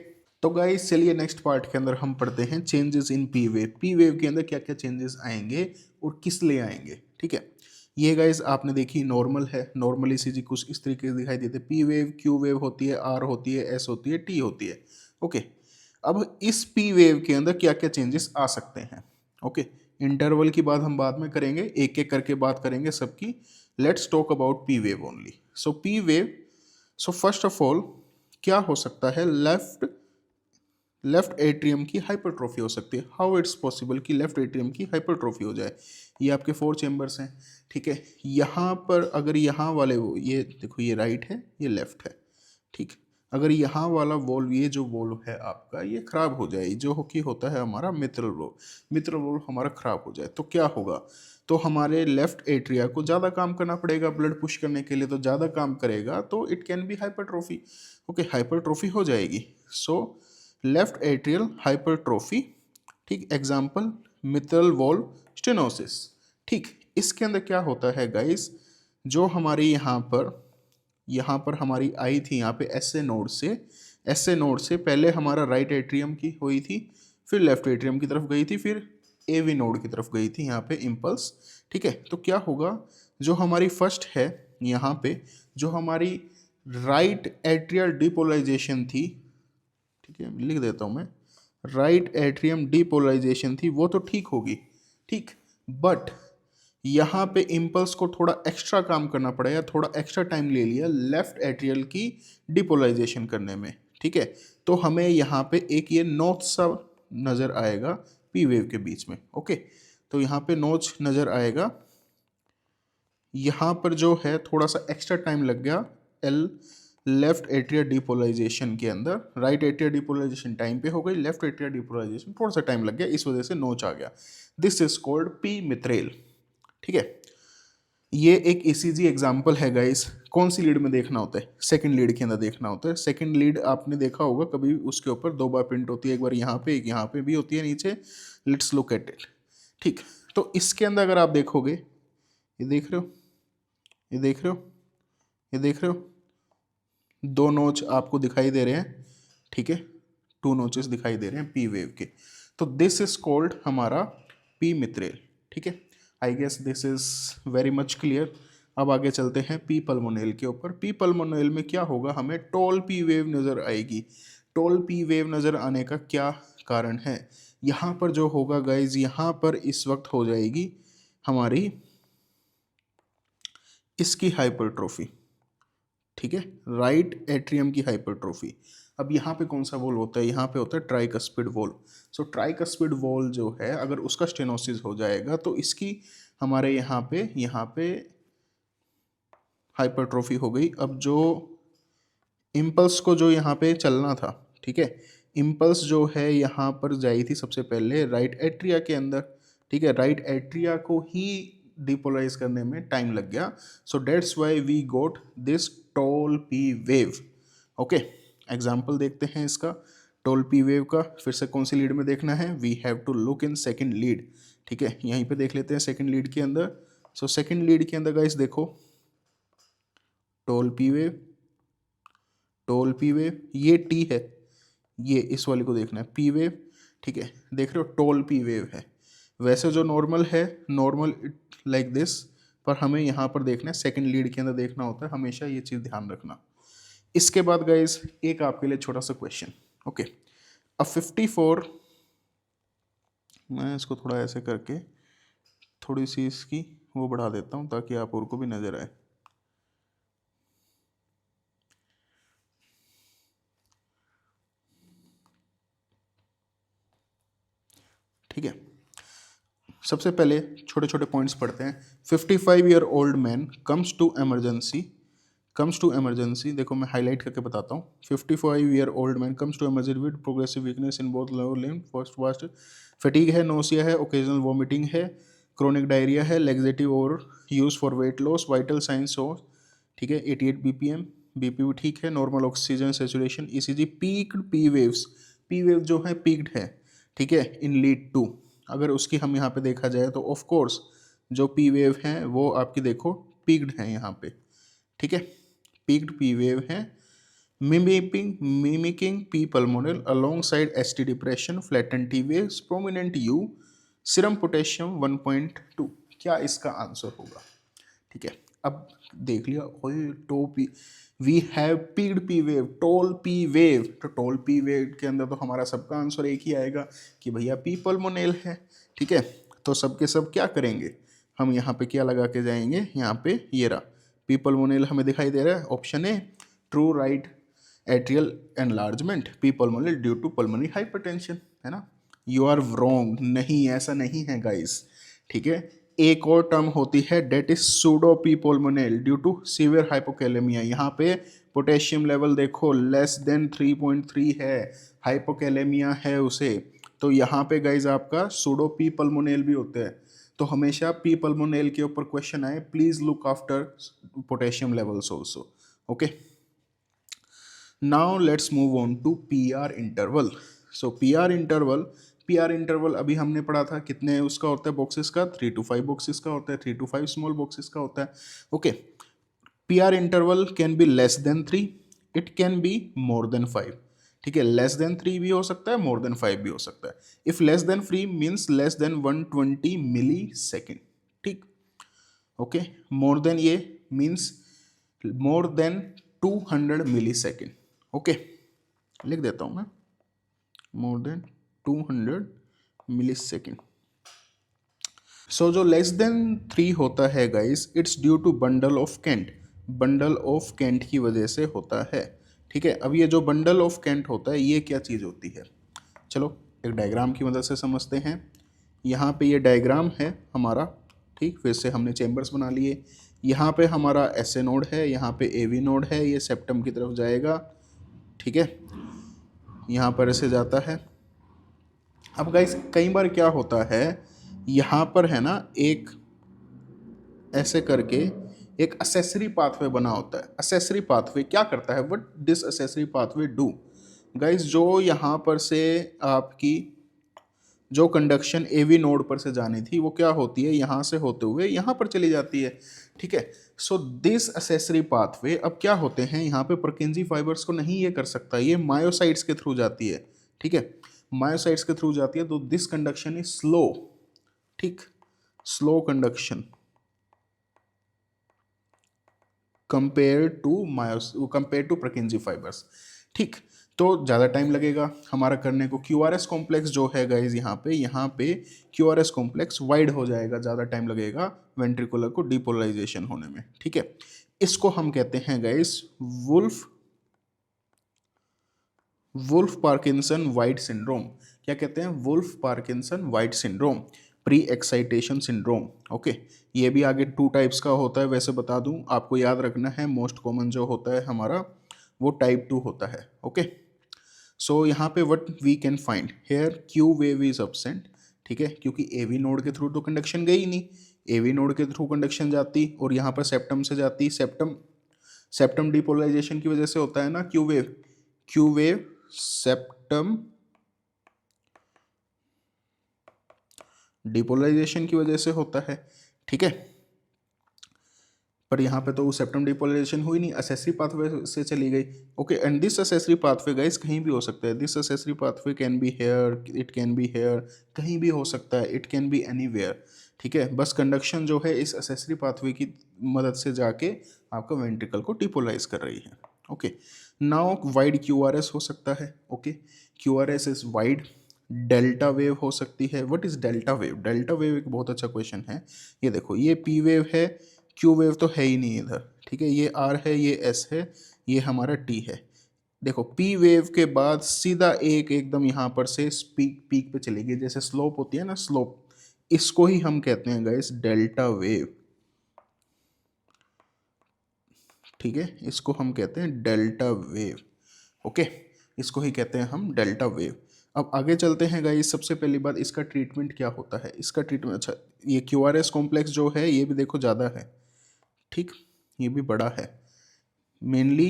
तो गाइस चलिए नेक्स्ट पार्ट के अंदर हम पढ़ते हैं changes in P wave. P wave के अंदर क्या क्या चेंजेस आएंगे और किस लिए आएंगे। ठीक है, ये गाइस आपने देखी नॉर्मल है, नॉर्मल ECG कुछ इस तरीके से दिखाई देते हैं। पी वेव, क्यू वेव होती है, आर होती है, एस होती है, टी होती है। ओके, अब इस पी वेव के अंदर क्या क्या चेंजेस आ सकते हैं। ओके, इंटरवल की बात हम बाद में करेंगे, एक एक करके बात करेंगे सबकी। Let's talk about P wave only. So P wave, so first of all क्या हो सकता है? लेफ्ट एट्रियम की हाइपरट्रोफी हो सकती है। हाउ इट्स पॉसिबल कि लेफ्ट एट्रियम की हाइपरट्रोफी हो जाए? ये आपके 4 चेंबर्स हैं, ठीक है। यहाँ पर अगर यहाँ वाले वो, ये देखो ये राइट है, ये लेफ्ट है, ठीक। अगर यहाँ वाला वॉल्व, ये जो वॉल्व है आपका, ये खराब हो जाए, जो कि होता है हमारा मित्रल वॉल्व, मित्रल वॉल्व हमारा खराब हो जाए तो क्या होगा? तो हमारे लेफ्ट एट्रिया को ज़्यादा काम करना पड़ेगा, ब्लड पुश करने के लिए तो ज़्यादा काम करेगा, तो it can B hypertrophy. Okay, hypertrophy हो जाएगी। सो लेफ्ट एट्रियल हाइपरट्रोफी, ठीक, एग्जाम्पल मित्रल वॉल्व स्टेनोसिस। ठीक, इसके अंदर क्या होता है गाइस, जो हमारे यहाँ पर हमारी आई थी यहाँ पे एस ए नोड से पहले हमारा राइट एट्रियम की हुई थी, फिर लेफ्ट एट्रियम की तरफ गई थी, फिर AV नोड की तरफ गई थी यहाँ पे इम्पल्स। ठीक है, तो क्या होगा, जो हमारी फर्स्ट है यहाँ पे, जो हमारी राइट एट्रियल डिपोलराइजेशन थी, ठीक है लिख देता हूँ मैं, राइट एट्रियम डिपोलराइजेशन थी, वो तो ठीक होगी, ठीक, बट यहाँ पे इम्पल्स को थोड़ा एक्स्ट्रा काम करना पड़ेगा, थोड़ा एक्स्ट्रा टाइम ले लिया लेफ्ट एट्रियल की डिपोलराइजेशन करने में। ठीक है, तो हमें यहाँ पे एक ये नोच सा नज़र आएगा पी वेव के बीच में। ओके, तो यहाँ पे नोच नज़र आएगा, यहाँ पर जो है थोड़ा सा एक्स्ट्रा टाइम लग गया एल लेफ्ट एट्रिया डिपोलराइजेशन के अंदर। राइट एट्रिया डिपोलराइजेशन टाइम पे हो गई, लेफ्ट एट्रिया डिपोलराइजेशन थोड़ा सा टाइम लग गया, इस वजह से नोच आ गया। This is called P mitrale. ठीक है, ये एक ECG एग्जाम्पल है गाइस। कौन सी लीड में देखना होता है? सेकंड लीड के अंदर देखना होता है। सेकंड लीड आपने देखा होगा कभी, उसके ऊपर 2 बार प्रिंट होती है, एक बार यहाँ पे, एक यहाँ पे भी होती है नीचे। Let's look at it. ठीक, तो इसके अंदर अगर आप देखोगे, ये देख रहे हो, ये देख रहे हो, ये देख रहे हो, 2 नोच आपको दिखाई दे रहे हैं, ठीक है, 2 नोचेस दिखाई दे रहे हैं पी वेव के। तो दिस इज कॉल्ड हमारा पी मिथ्रेल। ठीक है, I guess this is very much clear. अब आगे चलते हैं पी पल्मोनेल के ऊपर। पी पल्मोनेल में क्या होगा, हमें टॉल पी वेव नज़र आएगी। टॉल पी वेव नज़र आने का क्या कारण है? यहाँ पर जो होगा गाइज, यहाँ पर इस वक्त हो जाएगी हमारी इसकी हाइपरट्रोफी। ठीक है, राइट एट्रियम की हाइपरट्रोफी। अब यहाँ पे कौन सा वॉल होता है, यहाँ पे होता है ट्राइकस्पिड वॉल। सो ट्राइकस्पिड वॉल जो है अगर उसका स्टेनोसिस हो जाएगा तो इसकी हमारे यहाँ पे हाइपरट्रोफी हो गई। अब जो इम्पल्स को जो यहाँ पे चलना था, ठीक है, इम्पल्स जो है यहाँ पर जाई थी सबसे पहले राइट एट्रिया के अंदर, ठीक है, राइट एट्रिया को ही डिपोलराइज करने में टाइम लग गया। So that's why we got this tall P wave. Okay, example देखते हैं इसका टॉल पी वेव का। फिर से कौन सी लीड में देखना है, we have to look in second lead, ठीक है, यहीं पे देख लेते हैं सेकेंड लीड के अंदर। सो सेकेंड लीड के अंदर गाइस देखो toll P wave, toll P wave, ये टी है, ये इस वाले को देखना है पी वेव, ठीक है, देख रहे हो टॉल पी वेव है। वैसे जो नॉर्मल है, नॉर्मल लाइक दिस, पर हमें यहाँ पर देखना है सेकंड लीड के अंदर देखना होता है, हमेशा ये चीज़ ध्यान रखना। इसके बाद गाइस एक आपके लिए छोटा सा क्वेश्चन। ओके, अब 54, मैं इसको थोड़ा ऐसे करके थोड़ी सी इसकी वो बढ़ा देता हूँ ताकि आप और को भी नजर आए। ठीक है, सबसे पहले छोटे छोटे पॉइंट्स पढ़ते हैं। 55 year old man comes to emergency, comes to emergency, देखो मैं हाईलाइट करके बताता हूँ। 55 year old man comes to emergency with progressive weakness in both lower limb, first fast fatigue है, नोसिया है, ओकेजनल वॉमिटिंग है, क्रोनिक डायरिया है, laxative और use for weight loss, vital signs हो, ठीक है, 88 BPM, बीपी भी ठीक है, normal oxygen saturation, ECG, peaked P waves, P wave जो है पीक्ड है, ठीक है, इन लीड टू, अगर उसकी हम यहाँ पे देखा जाए तो ऑफ कोर्स जो पी वेव हैं वो आपकी देखो पीक्ड हैं यहाँ पे, ठीक है, पीक्ड पी वेव है, mimicking P pulmonale alongside ST depression, flattened T waves, prominent U, serum potassium 1.2। क्या इसका आंसर होगा, ठीक है, अब देख लिया tall P, we have peaked P wave, tall P wave, तो टोल पी वेव के अंदर तो हमारा सबका आंसर एक ही आएगा कि भैया पी पल्मोनेल है, ठीक है। तो सबके सब क्या करेंगे, हम यहाँ पे क्या लगा के जाएंगे, यहाँ पे ये रहा पी पल्मोनेल हमें दिखाई दे रहा है, option A true right atrial enlargement, P pulmonale due to pulmonary hypertension, है ना। यू आर रॉन्ग, नहीं ऐसा नहीं है गाइस, ठीक है। एक और टर्म होती है that is pseudo P pulmonale due to severe hypokalaemia, यहाँ पे पोटेशियम लेवल देखो लेस देन 3.3 है, हाइपोकैलेमिया है उसे, तो यहाँ पे गाइज आपका सूडो पी पल्मोनेल भी होते हैं। तो हमेशा पी पल्मोनेल के ऊपर क्वेश्चन आए, please look after potassium levels also. Okay, now let's move on to P R interval. So P R interval अभी हमने पढ़ा था, कितने उसका होता है बॉक्सेस का, 3 to 5 बॉक्सेस का होता है, 3 to 5 स्मॉल बॉक्सेस का होता है। Okay, P R interval can be less than 3, it can be more than 5, ठीक है, लेस देन 3 भी हो सकता है, मोर देन 5 भी हो सकता है। If less than 3 means less than 120 millisecond, ठीक, ओके, मोर देन ये means more than 200 millisecond, okay, लिख देता हूं मैं, मोर देन 200 मिली सेकेंड। सो जो लेस देन 3 होता है guys, it's due to bundle of Kent, bundle of Kent की वजह से होता है, ठीक है। अब ये जो बंडल ऑफ केंट होता है ये क्या चीज़ होती है, चलो एक डायग्राम की मदद से समझते हैं। यहाँ पे ये डायग्राम है हमारा, ठीक, फिर से हमने चेम्बर्स बना लिए, यहाँ पे हमारा एस ए नोड है, यहाँ पे ए वी नोड है, ये सेप्टम की तरफ जाएगा, ठीक है, यहाँ पर ऐसे जाता है। अब गाइस कई बार क्या होता है, यहाँ पर है ना एक ऐसे करके एक असेसरी पाथवे बना होता है। असेसरी पाथवे क्या करता है, what this accessory pathway do guys, जो यहाँ पर से आपकी जो कंडक्शन एवी नोड पर से जानी थी वो क्या होती है, यहाँ से होते हुए यहाँ पर चली जाती है, ठीक है। सो दिस असेसरी पाथवे अब क्या होते हैं, यहाँ पे परकिंजी फाइबर्स को नहीं ये कर सकता, ये मायोसाइट्स के थ्रू जाती है, ठीक है, मायोसाइट्स के थ्रू जाती है, तो दिस कंडक्शन इज स्लो, ठीक, slow conduction compare to Purkinje fibres, ठीक। तो ज़्यादा टाइम लगेगा हमारा करने को, क्यूआरएस कॉम्प्लेक्स जो है गाइज यहाँ पे क्यूआरएस कॉम्प्लेक्स वाइड हो जाएगा, ज़्यादा टाइम लगेगा वेंट्रिकुलर को डिपोलराइजेशन होने में, ठीक है। इसको हम कहते हैं guys Wolff Parkinson White syndrome. क्या कहते हैं? Wolff Parkinson White syndrome, pre excitation syndrome. Okay, ये भी आगे 2 टाइप्स का होता है। वैसे बता दूं, आपको याद रखना है, मोस्ट कॉमन जो होता है हमारा वो टाइप 2 होता है। ओके, सो यहाँ पे what we can find here, Q wave is absent. ठीक है, क्योंकि एवी नोड के थ्रू तो कंडक्शन गई नहीं, एवी नोड के थ्रू कंडक्शन जाती और यहाँ पर सेप्टम से जाती। सेप्टम डिपोलराइजेशन की वजह से होता है ना क्यू वेव सेप्टम डिपोलराइजेशन की वजह से होता है। ठीक है, पर यहाँ पे तो सेप्टम डिपोलराइजेशन हुई नहीं, असेसरी पाथवे से चली गई। Okay, and this accessory pathway guys कहीं भी हो सकता है। This accessory pathway can be here, it can be here, कहीं भी हो सकता है, इट कैन बी एनीवेयर। ठीक है, बस कंडक्शन जो है इस असेसरी पाथवे की मदद से जाके आपका वेंट्रिकल को डिपोलराइज कर रही है। ओके, नाउ वाइड क्यूआरएस हो सकता है। Okay, QRS is wide. Delta wave हो सकती है। What is delta wave? Delta wave एक बहुत अच्छा क्वेश्चन है। ये देखो, ये पी वेव है, क्यू वेव तो है ही नहीं इधर। ठीक है, ये आर है, ये एस है, ये हमारा टी है। देखो, पी वेव के बाद सीधा एकदम यहाँ पर से पीक पे चलेगी, जैसे स्लोप होती है ना, स्लोप, इसको ही हम कहते हैं गाइस डेल्टा वेव। ठीक है, इसको हम कहते हैं डेल्टा वेव। ओके, इसको ही कहते हैं हम डेल्टा वेव। अब आगे चलते हैं गाइस। सबसे पहली बात, इसका ट्रीटमेंट क्या होता है? इसका ट्रीटमेंट, अच्छा, ये क्यूआरएस कॉम्प्लेक्स जो है ये भी देखो ज़्यादा है। ठीक, ये भी बड़ा है, मेनली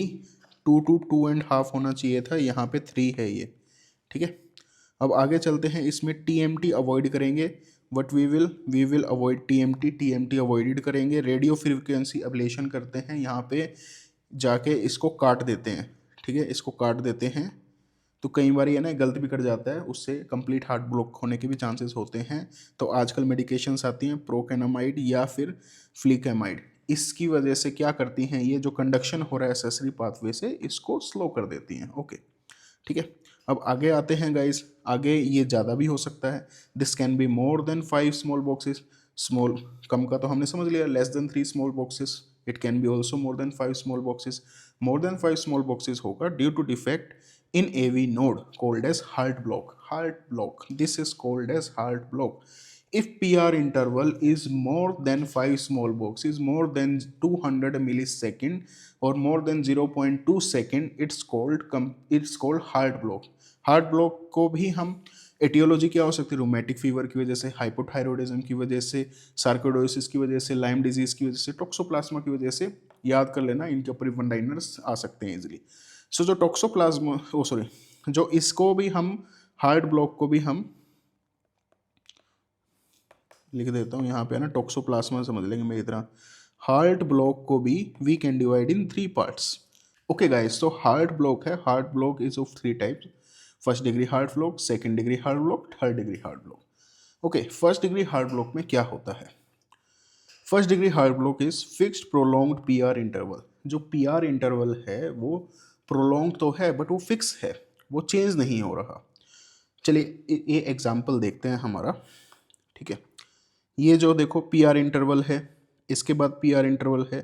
2 to 2.5 होना चाहिए था, यहाँ पे 3 है ये। ठीक है, अब आगे चलते हैं। इसमें टीएमटी अवॉइड करेंगे। What we will avoid TMT avoided करेंगे। रेडियो फ्रिक्वेंसी अब्लेशन करते हैं, यहाँ पे जाके इसको काट देते हैं। ठीक है, इसको काट देते हैं, तो कई बार ये ना गलत भी कर जाता है, उससे कंप्लीट हार्ट ब्लॉक होने के भी चांसेस होते हैं। तो आजकल मेडिकेशंस आती हैं प्रोकेनामाइड या फिर फ्लिकेमाइड, इसकी वजह से क्या करती हैं, ये जो कंडक्शन हो रहा है एसेसरी पाथवे से, इसको स्लो कर देती हैं। ओके, ठीक है, अब आगे आते हैं गाइस। आगे ये ज़्यादा भी हो सकता है। This can be more than 5 small boxes. Small, कम का तो हमने समझ लिया, less than 3 small boxes. It can be also more than 5 small boxes. More than 5 small boxes होगा due to defect in AV node called as heart block. Heart block. This is called as heart block. If PR interval is more than 5 small boxes, more than 200 millisecond or more than 0.2 second, it's called heart block. Heart block को भी हम aetiology क्या हो सकती है? Rheumatic fever की वजह से, हाइपोथायरॉयडिज्म की वजह से, सार्कोइडोसिस की वजह से, लाइम डिजीज की वजह से, टॉक्सोप्लाज्मा की वजह से। याद कर लेना, इनके ऊपर वन लाइनर्स आ सकते हैं इजिली। सो जो टॉक्सोप्लाज्मा, जो इसको भी हम, हार्ट ब्लॉक को भी हम लिख देता हूँ यहाँ पे, है ना, टॉक्सोप्लाज्मा समझ लेंगे मेरी तरह। हार्ट ब्लॉक को भी we can divide in 3 parts. Okay guys, तो हार्ट ब्लॉक है, heart block is of 3 types. First degree heart block, second degree heart block, third degree heart block. Okay, first degree heart block में क्या होता है? First degree heart block is fixed prolonged PR interval. जो PR interval है वो prolong तो है, but वो फिक्स है, वो चेंज नहीं हो रहा। चलिए ये एग्जाम्पल देखते हैं हमारा। ठीक है, ये जो देखो पीआर इंटरवल है, इसके बाद पीआर इंटरवल है।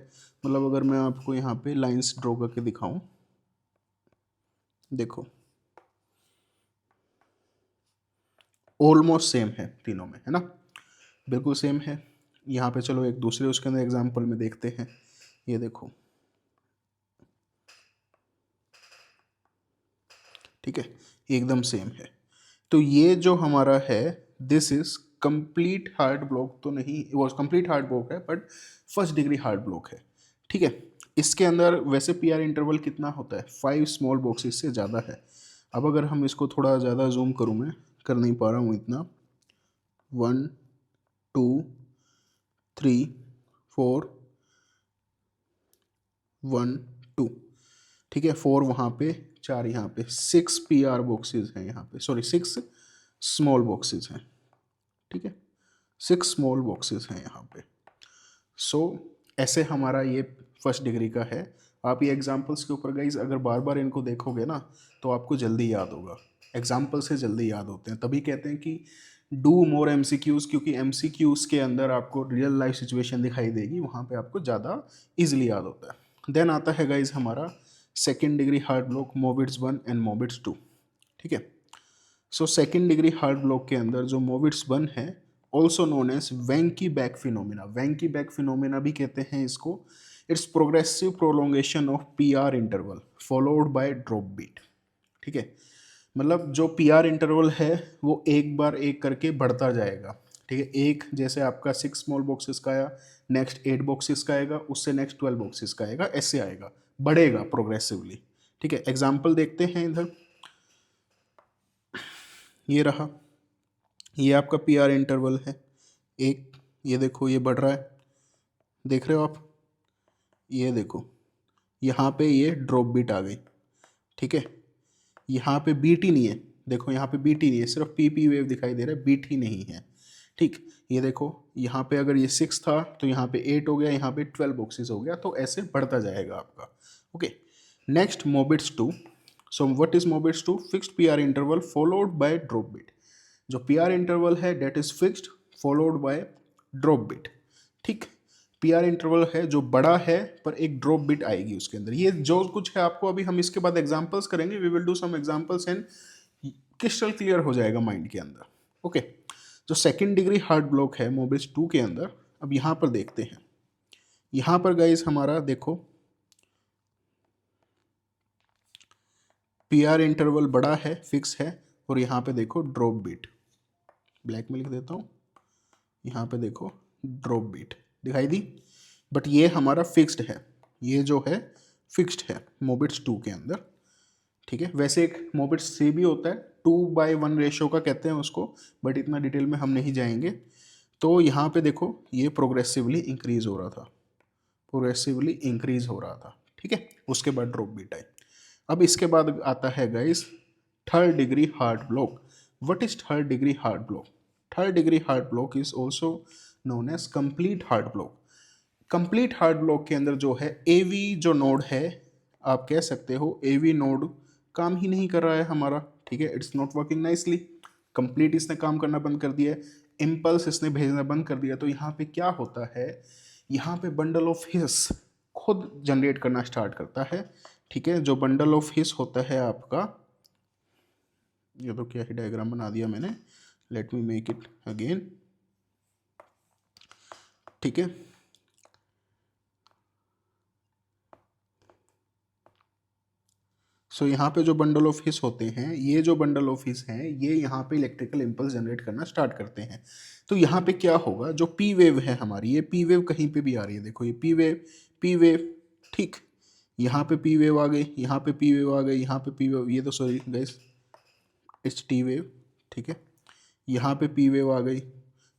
मतलब अगर मैं आपको यहाँ पे लाइंस ड्रॉ करके दिखाऊं, देखो ऑलमोस्ट सेम है तीनों में, है ना, बिल्कुल सेम है। यहाँ पे चलो एक दूसरे उसके अंदर एग्जाम्पल में देखते हैं। ये देखो, ठीक है, एकदम सेम है। तो ये जो हमारा है, this is complete heart block तो नहीं, वो कंप्लीट हार्ट ब्लॉक है, but first degree heart block है। ठीक है, इसके अंदर वैसे पीआर इंटरवल कितना होता है? 5 स्मॉल बॉक्सेस से ज़्यादा है। अब अगर हम इसको थोड़ा ज़्यादा जूम करूँ, मैं कर नहीं पा रहा हूँ इतना, 1 2 3 4 1 2, ठीक है, 4 वहाँ पे, 4 यहाँ पे, 6 पीआर बॉक्सेस हैं यहाँ पे, सॉरी 6 स्मॉल बॉक्सेस हैं। ठीक है, 6 स्मॉल बॉक्सेस हैं यहाँ पे। सो ऐसे हमारा ये फर्स्ट डिग्री का है। आप ये एग्जाम्पल्स के ऊपर गाइज अगर बार बार इनको देखोगे ना, तो आपको जल्दी याद होगा। एग्जाम्पल से जल्दी याद होते हैं, तभी कहते हैं कि डू मोर एमसीक्यूज, क्योंकि एमसीक्यूज के अंदर आपको रियल लाइफ सिचुएशन दिखाई देगी, वहाँ पे आपको ज़्यादा इजीली याद होता है। देन आता है गाइज हमारा second degree heart block, Mobitz 1 and Mobitz 2। ठीक है, so second degree heart block के अंदर जो मोबिट्स 1 है, also known as Wenckebach phenomena, Wenckebach phenomena भी कहते हैं इसको। It's progressive prolongation of P R interval followed by drop beat. ठीक है, मतलब जो पी आर इंटरवल है वो एक बार एक करके बढ़ता जाएगा। ठीक है, एक जैसे आपका 6 स्मॉल बॉक्सेस का आया, नेक्स्ट 8 बॉक्सेस का आएगा, उससे नेक्स्ट 12 बॉक्सेस का आएगा, ऐसे आएगा, बढ़ेगा प्रोग्रेसिवली। ठीक है, एग्जाम्पल देखते हैं इधर, ये रहा, ये आपका पी आर इंटरवल है एक, ये देखो ये बढ़ रहा है, देख रहे हो आप, ये देखो यहाँ पे ये ड्रॉप बीट आ गई। ठीक है, यहाँ पे बीट ही नहीं है, देखो यहाँ पे बीट ही नहीं है, सिर्फ पी वेव दिखाई दे रहा है, बीट ही नहीं है। ठीक, ये देखो यहाँ पे अगर ये 6 था तो यहाँ पे 8 हो गया, यहाँ पे 12 बॉक्सेस हो गया, तो ऐसे बढ़ता जाएगा आपका। Okay, next Mobitz 2। So what is Mobitz 2? Fixed P R interval followed by drop beat. जो पी आर इंटरवल है that is fixed followed by drop beat. ठीक, पी आर इंटरवल है जो बड़ा है पर एक ड्रॉप बिट आएगी उसके अंदर। ये जो कुछ है आपको अभी हम इसके बाद एग्जांपल्स करेंगे, we will do some examples and crystal clear हो जाएगा माइंड के अंदर। ओके, जो सेकंड डिग्री हार्ट ब्लॉक है मोबिट्स 2 के अंदर, अब यहाँ पर देखते हैं, यहाँ पर गाइस हमारा देखो पी आर इंटरवल बड़ा है, फिक्स है, और यहाँ पे देखो ड्रॉप बीट, ब्लैक में लिख देता हूँ, यहाँ पे देखो ड्रॉप बीट दिखाई दी, बट ये हमारा फिक्स्ड है, ये जो है फिक्स्ड है मोबिट्स 2 के अंदर। ठीक है, वैसे एक मोबिट्स 3 भी होता है, 2:1 रेशो का कहते हैं उसको, बट इतना डिटेल में हम नहीं जाएंगे। तो यहाँ पे देखो ये प्रोग्रेसिवली इंक्रीज हो रहा था, प्रोग्रेसिवली इंक्रीज हो रहा था। ठीक है, उसके बाद ड्रॉप बीट आई। अब इसके बाद आता है guys third degree heart block. What is third degree heart block? Third degree heart block is also known as complete heart block. Complete heart block के अंदर जो है एवी जो नोड है, आप कह सकते हो एवी नोड काम ही नहीं कर रहा है हमारा। ठीक है, it's not working nicely, complete इसने काम करना बंद कर दिया है, इम्पल्स इसने भेजना बंद कर दिया। तो यहाँ पे क्या होता है, यहाँ पे बंडल ऑफ हिस खुद जनरेट करना स्टार्ट करता है। ठीक है, जो बंडल ऑफ हिस होता है आपका, ये तो क्या ही डायग्राम बना दिया मैंने, let me make it again. ठीक है, सो यहाँ पे जो बंडल ऑफ हिस होते हैं, ये जो बंडल ऑफ हिस हैं, ये यहाँ पे इलेक्ट्रिकल इम्पल्स जनरेट करना स्टार्ट करते हैं। तो यहाँ पे क्या होगा, जो पी वेव है हमारी, ये पी वेव कहीं पे भी आ रही है, देखो ये पी वेव, पी वेव। ठीक, यहाँ पे पी वेव आ गई, यहाँ पे पी वेव आ गई, यहाँ पे पी वेव, ये तो sorry guys it's T wave. ठीक है, यहाँ पे पी वेव आ गई,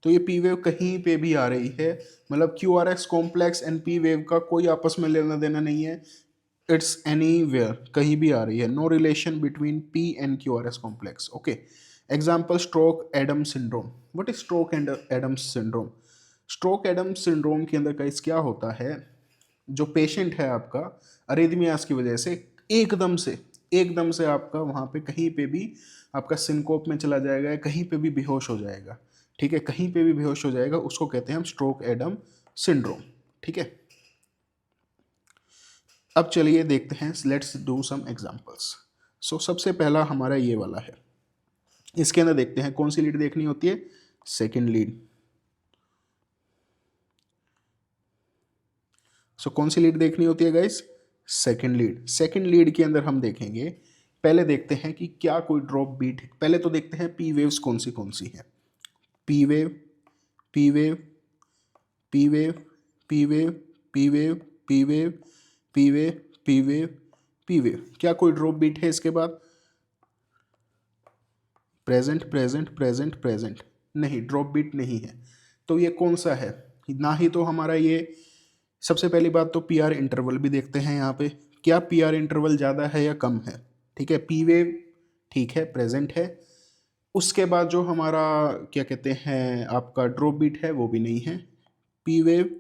तो ये पी वेव कहीं पे भी आ रही है, मतलब Q R x complex and P wave का कोई आपस में लेना देना नहीं है, इट्स एनीवेयर, कहीं भी आ रही है, no relation between P and Q R S complex. Okay, example Stokes Adams syndrome. What is Stokes and Adams syndrome? Stokes Adams syndrome के अंदर गाइस क्या होता है, जो पेशेंट है आपका अरिथमियास की वजह से एकदम से आपका वहाँ पे कहीं पे भी आपका सिनकोप में चला जाएगा, कहीं पे भी बेहोश हो जाएगा। ठीक है, कहीं पे भी बेहोश हो जाएगा, उसको कहते हैं हम स्ट्रोक एडम सिंड्रोम। ठीक है, अब चलिए देखते हैं, लेट्स डू सम एग्जांपल्स। सो सबसे पहला हमारा ये वाला है, इसके अंदर देखते हैं कौन सी लीड देखनी होती है, सेकंड लीड। सो कौन सी लीड देखनी होती है guys, second lead. Second lead के अंदर हम देखेंगे, पहले देखते हैं कि क्या कोई ड्रॉप बीट है, पहले तो देखते हैं पी वेव्स कौन सी है, P wave, P wave, P wave, P wave, P wave, P wave, P wave, P wave, P wave, क्या कोई ड्रॉप बीट है इसके बाद, प्रेजेंट प्रेजेंट प्रेजेंट प्रेजेंट, नहीं ड्रॉप बीट नहीं है। तो ये कौन सा है, ना ही तो हमारा ये, सबसे पहली बात तो पी आर इंटरवल भी देखते हैं यहाँ पे, क्या पी आर इंटरवल ज़्यादा है या कम है। ठीक है, पी वेव ठीक है प्रेजेंट है, उसके बाद जो हमारा क्या कहते हैं आपका ड्रॉप बीट है वो भी नहीं है, पी वेव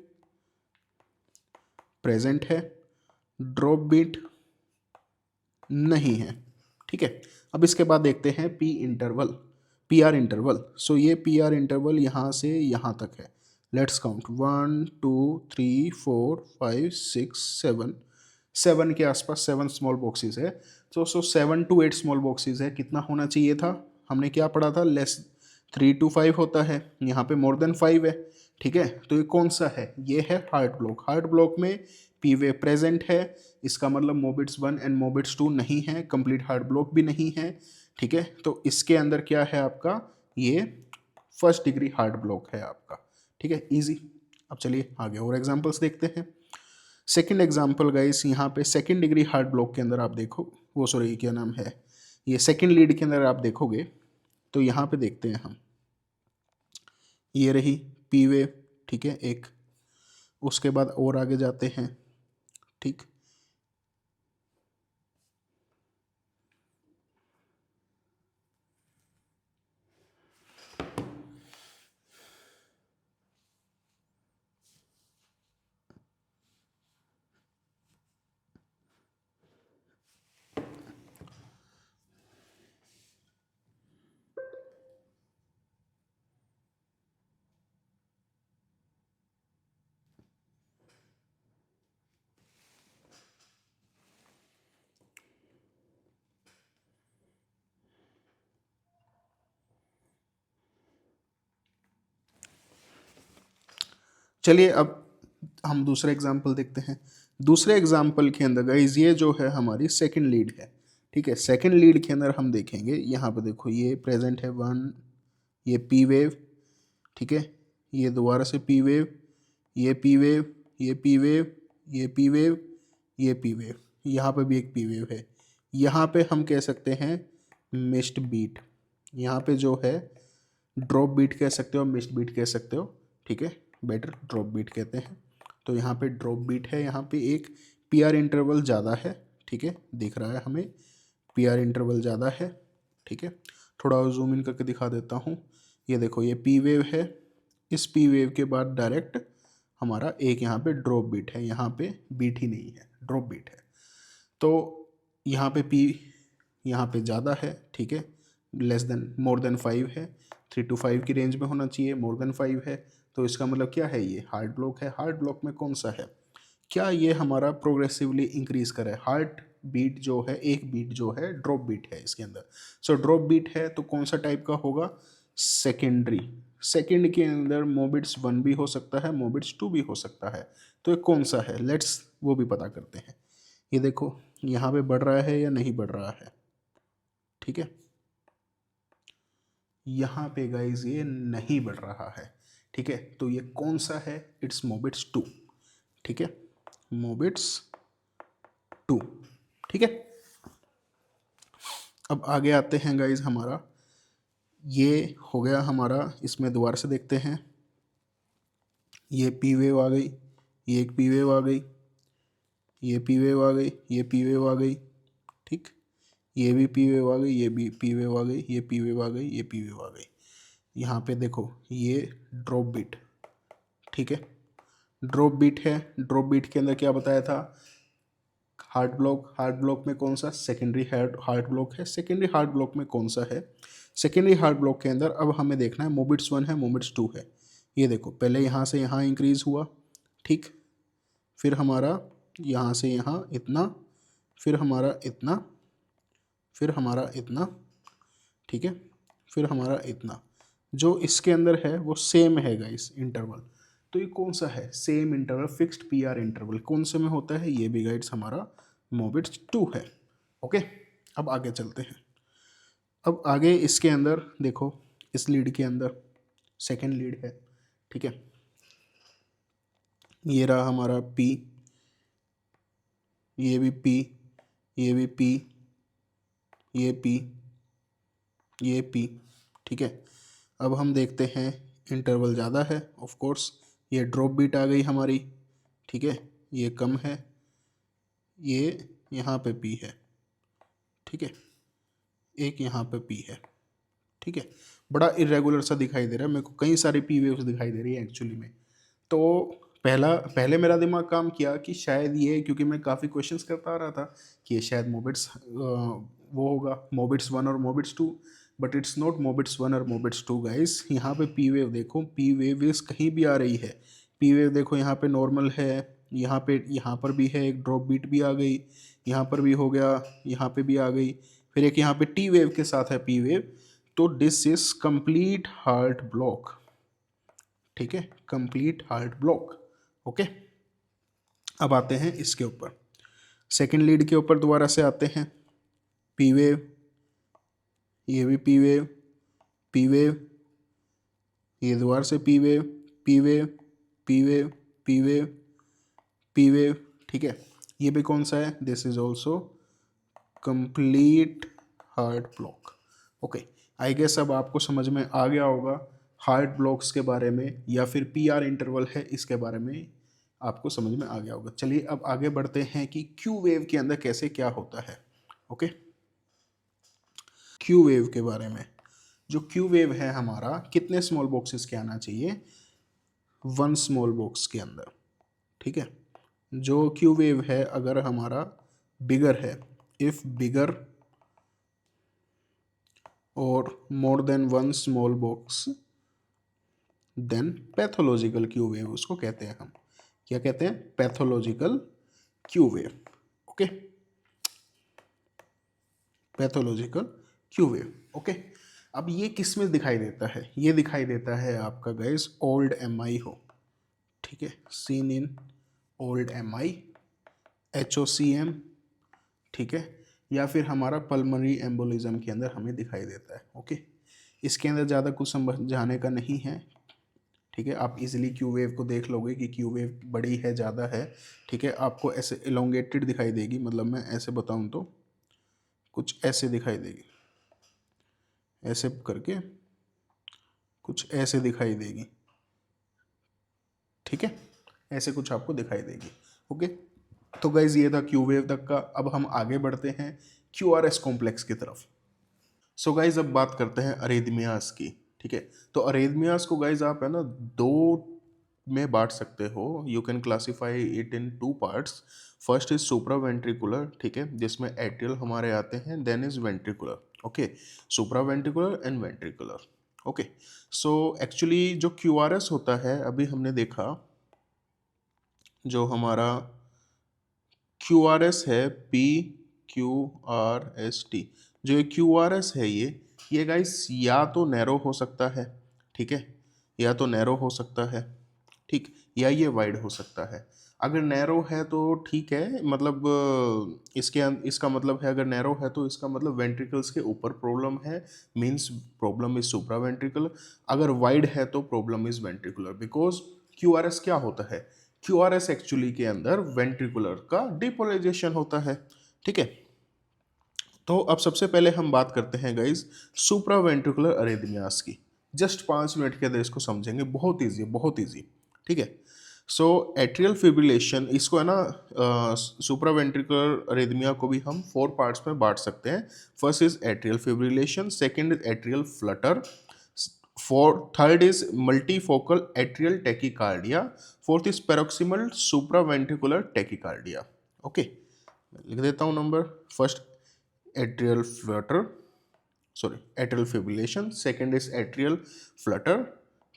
प्रेजेंट है, ड्रॉप बीट नहीं है। ठीक है, अब इसके बाद देखते हैं P interval. P R interval. So ये पी आर इंटरवल यहाँ से यहाँ तक है। लेट्स काउंट 1 2 3 4 5 6 7, 7 के आसपास 7 स्मॉल बॉक्सेस है। तो 7 to 8 स्मॉल बॉक्सेस है। कितना होना चाहिए था, हमने क्या पढ़ा था, लेस 3 to 5 होता है, यहाँ पे मोर देन 5 है। ठीक है, तो ये कौन सा है, ये है हार्ट ब्लॉक। हार्ट ब्लॉक में पी वेव प्रेजेंट है, इसका मतलब मोबिट्स 1 एंड मोबिट्स 2 नहीं है, कंप्लीट हार्ट ब्लॉक भी नहीं है। ठीक है, तो इसके अंदर क्या है आपका, ये फर्स्ट डिग्री हार्ट ब्लॉक है आपका। ठीक है, इजी। अब चलिए आगे और एग्जांपल्स देखते हैं। सेकंड एग्जांपल गाइस, यहाँ पे सेकंड डिग्री हार्ट ब्लॉक के अंदर आप देखो, वो सॉरी क्या नाम है, ये सेकंड लीड के अंदर आप देखोगे तो यहाँ पे देखते हैं हम, ये रही पी वेव। ठीक है, एक, उसके बाद और आगे जाते हैं। ठीक, चलिए अब हम दूसरा एग्जाम्पल देखते हैं। दूसरे एग्जाम्पल के अंदर गाइज ये जो है हमारी सेकंड लीड है। ठीक है, सेकंड लीड के अंदर हम देखेंगे, यहाँ पे देखो ये प्रेजेंट है 1, ये पी वेव। ठीक है, ये दोबारा से पी वेव, ये पी वेव, ये पी वेव, ये पी वेव, ये पी वेव, यहाँ पे भी एक पी वेव है। यहाँ पे हम कह सकते हैं मिस्ड बीट, यहाँ पे जो है ड्रॉप बीट कह सकते हो, मिस्ड बीट कह सकते हो। ठीक है, बेटर ड्रॉप बीट कहते हैं। तो यहाँ पे ड्रॉप बीट है, यहाँ पे एक पी आर इंटरवल ज़्यादा है। ठीक है, दिख रहा है हमें पी आर इंटरवल ज़्यादा है। ठीक है, थोड़ा और जूम इन करके दिखा देता हूँ। ये देखो ये पी वेव है, इस पी वेव के बाद डायरेक्ट हमारा एक यहाँ पे ड्रॉप बीट है, यहाँ पे बीट ही नहीं है, ड्रॉप बीट है। तो यहाँ पे पी यहाँ पे ज़्यादा है। ठीक है, लेस देन मोर देन 5 है, 3 to 5 की रेंज में होना चाहिए, मोर देन 5 है। तो इसका मतलब क्या है, ये हार्ट ब्लॉक है। हार्ट ब्लॉक में कौन सा है, क्या ये हमारा प्रोग्रेसिवली इंक्रीज करे, हार्ट बीट जो है, एक बीट जो है ड्रॉप बीट है इसके अंदर। सो ड्रॉप बीट है तो कौन सा टाइप का होगा, सेकेंडरी। सेकेंड के अंदर मोबिट्स 1 भी हो सकता है, मोबिट्स 2 भी हो सकता है। तो ये कौन सा है, लेट्स वो भी पता करते हैं। ये देखो यहाँ पे बढ़ रहा है या नहीं बढ़ रहा है। ठीक है, यहाँ पे गाइज ये नहीं बढ़ रहा है। ठीक है, तो ये कौन सा है, इट्स मोबिट्स 2। ठीक है, मोबिट्स 2। ठीक है, अब आगे आते हैं गाइज, हमारा ये हो गया हमारा, इसमें दोबारा से देखते हैं। ये पी वेव आ गई, ये एक पी वेव आ गई, ये पी वेव आ गई, ये पी वेव आ गई। ठीक, ये भी पी वेव आ गई, ये भी पी वेव आ गई, ये पी वेव आ गई, ये पी वेव आ गई। यहाँ पे देखो ये ड्रॉप बीट। ठीक है, ड्रॉप बीट है। ड्रॉप बीट के अंदर क्या बताया था, हार्ट ब्लॉक। हार्ट ब्लॉक में कौन सा, सेकेंडरी हार्ट ब्लॉक है। सेकेंडरी हार्ट ब्लॉक में कौन सा है, सेकेंडरी हार्ट ब्लॉक के अंदर अब हमें देखना है मोबिट्स 1 है, मोबिट्स 2 है। ये देखो पहले यहाँ से यहाँ इंक्रीज हुआ। ठीक, फिर हमारा यहाँ से यहाँ इतना, फिर हमारा इतना, फिर हमारा इतना। ठीक है, फिर हमारा इतना। जो इसके अंदर है वो सेम है गाइस इंटरवल। तो ये कौन सा है, same interval, fixed P R interval कौन से में होता है, ये भी गाइड्स हमारा मोबिट्स 2 है। ओके, अब आगे चलते हैं। अब आगे इसके अंदर देखो, इस लीड के अंदर सेकेंड लीड है। ठीक है, ये रहा हमारा पी, ये भी पी, ये भी पी, ये पी, ये पी। ठीक है, अब हम देखते हैं इंटरवल ज़्यादा है, ऑफ कोर्स ये ड्रॉप बीट आ गई हमारी। ठीक है, ये कम है, ये यहाँ पे पी है। ठीक है, एक यहाँ पे पी है। ठीक है, बड़ा इरेगुलर सा दिखाई दे रहा है मेरे को, कई सारी पी वेव्स दिखाई दे रही है एक्चुअली में। तो पहले मेरा दिमाग काम किया कि शायद ये, क्योंकि मैं काफ़ी क्वेश्चंस करता आ रहा था कि ये शायद मोबिट्स वो होगा, मोबिट्स 1 और मोबिट्स 2। बट इट्स नॉट मोबिट्स 1 और मोबिट्स 2 गाइस। यहाँ पे पी वेव देखो, पी वेव इस कहीं भी आ रही है। पी वेव देखो यहाँ पे नॉर्मल है, यहाँ पर भी है, एक ड्रॉप बीट भी आ गई, यहाँ पर भी हो गया, यहाँ पे भी आ गई, फिर एक यहाँ पे टी वेव के साथ है पी वेव। तो this is complete heart block, ठीक है, कंप्लीट हार्ट ब्लॉक। ओके, अब आते हैं इसके ऊपर, सेकेंड लीड के ऊपर दोबारा से आते हैं। पी वेव, ये भी पी वेव, पी वेव, ये दोबारा से P wave, P wave, P wave, P wave, P wave, ठीक है। ये भी कौन सा है, this is also complete heart block. Okay, I guess अब आपको समझ में आ गया होगा हार्ट ब्लॉक्स के बारे में, या फिर पी आर इंटरवल है इसके बारे में आपको समझ में आ गया होगा। चलिए अब आगे बढ़ते हैं कि क्यू वेव के अंदर कैसे क्या होता है। ओके, क्यू वेव के बारे में, जो क्यू वेव है हमारा कितने स्मॉल बॉक्सेस के आना चाहिए, 1 स्मॉल बॉक्स के अंदर, ठीक है। जो क्यू वेव है अगर हमारा बिगर है, इफ बिगर और more than 1 small box, then pathological Q wave उसको कहते हैं हम। क्या कहते हैं, pathological Q wave. Okay, pathological Q wave. Okay, अब ये किस में दिखाई देता है, ये दिखाई देता है आपका गाइस ओल्ड एम आई हो, ठीक है, seen in old M I, HOCM, ठीक है, या फिर हमारा पल्मोनरी एम्बोलिज्म के अंदर हमें दिखाई देता है। ओके, इसके अंदर ज़्यादा कुछ समझाने का नहीं है, ठीक है। आप इजीली क्यू वेव को देख लोगे कि क्यू वेव बड़ी है, ज़्यादा है, ठीक है। आपको ऐसे एलोंगेटेड दिखाई देगी, मतलब मैं ऐसे बताऊं तो कुछ ऐसे दिखाई देगी, ऐसे करके कुछ ऐसे दिखाई देगी, ठीक है, ऐसे कुछ आपको दिखाई देगी। ओके, तो गाइज ये था क्यू वेव तक का। अब हम आगे बढ़ते हैं QRS कॉम्प्लेक्स की तरफ। सो गाइज अब बात करते हैं अरेदमियास की, ठीक है। तो अरेदमियास को गाइज आप है ना 2 में बांट सकते हो, you can classify it in 2 parts. First is supraventricular, ठीक है, जिसमें एट्रियल हमारे आते हैं, then is ventricular. Okay, supraventricular and ventricular. Okay, so actually जो QRS होता है, अभी हमने देखा जो हमारा QRS है, PQRST, जो ये QRS है, ये गाइस या तो नैरो हो सकता है, ठीक है, या तो नैरो हो सकता है, ठीक, या ये वाइड हो सकता है। अगर नैरो है तो ठीक है, मतलब इसका मतलब है, अगर नैरो है तो इसका मतलब वेंट्रिकल्स के ऊपर प्रॉब्लम है, means problem is supra ventricular. अगर वाइड है तो problem is ventricular, because QRS क्या होता है, QRS एक्चुअली के अंदर वेंट्रिकुलर का डिपोलराइजेशन होता है, ठीक है। तो अब सबसे पहले हम बात करते हैं गाइज सुप्रा वेंट्रिकुलर अरेदमियास की। जस्ट 5 मिनट के अंदर इसको समझेंगे, बहुत ईजी, बहुत ईजी, ठीक है। सो एट्रियल फिब्रिलेशन, इसको है ना सुप्रा वेंट्रिकुलर अरेदमिया को भी हम 4 पार्ट्स में बांट सकते हैं। First is atrial fibrillation, second is atrial flutter, third is multifocal atrial tachycardia, fourth is paroxysmal supraventricular tachycardia. Okay, लिख देता हूं number. First atrial flutter, sorry atrial fibrillation, second is atrial flutter,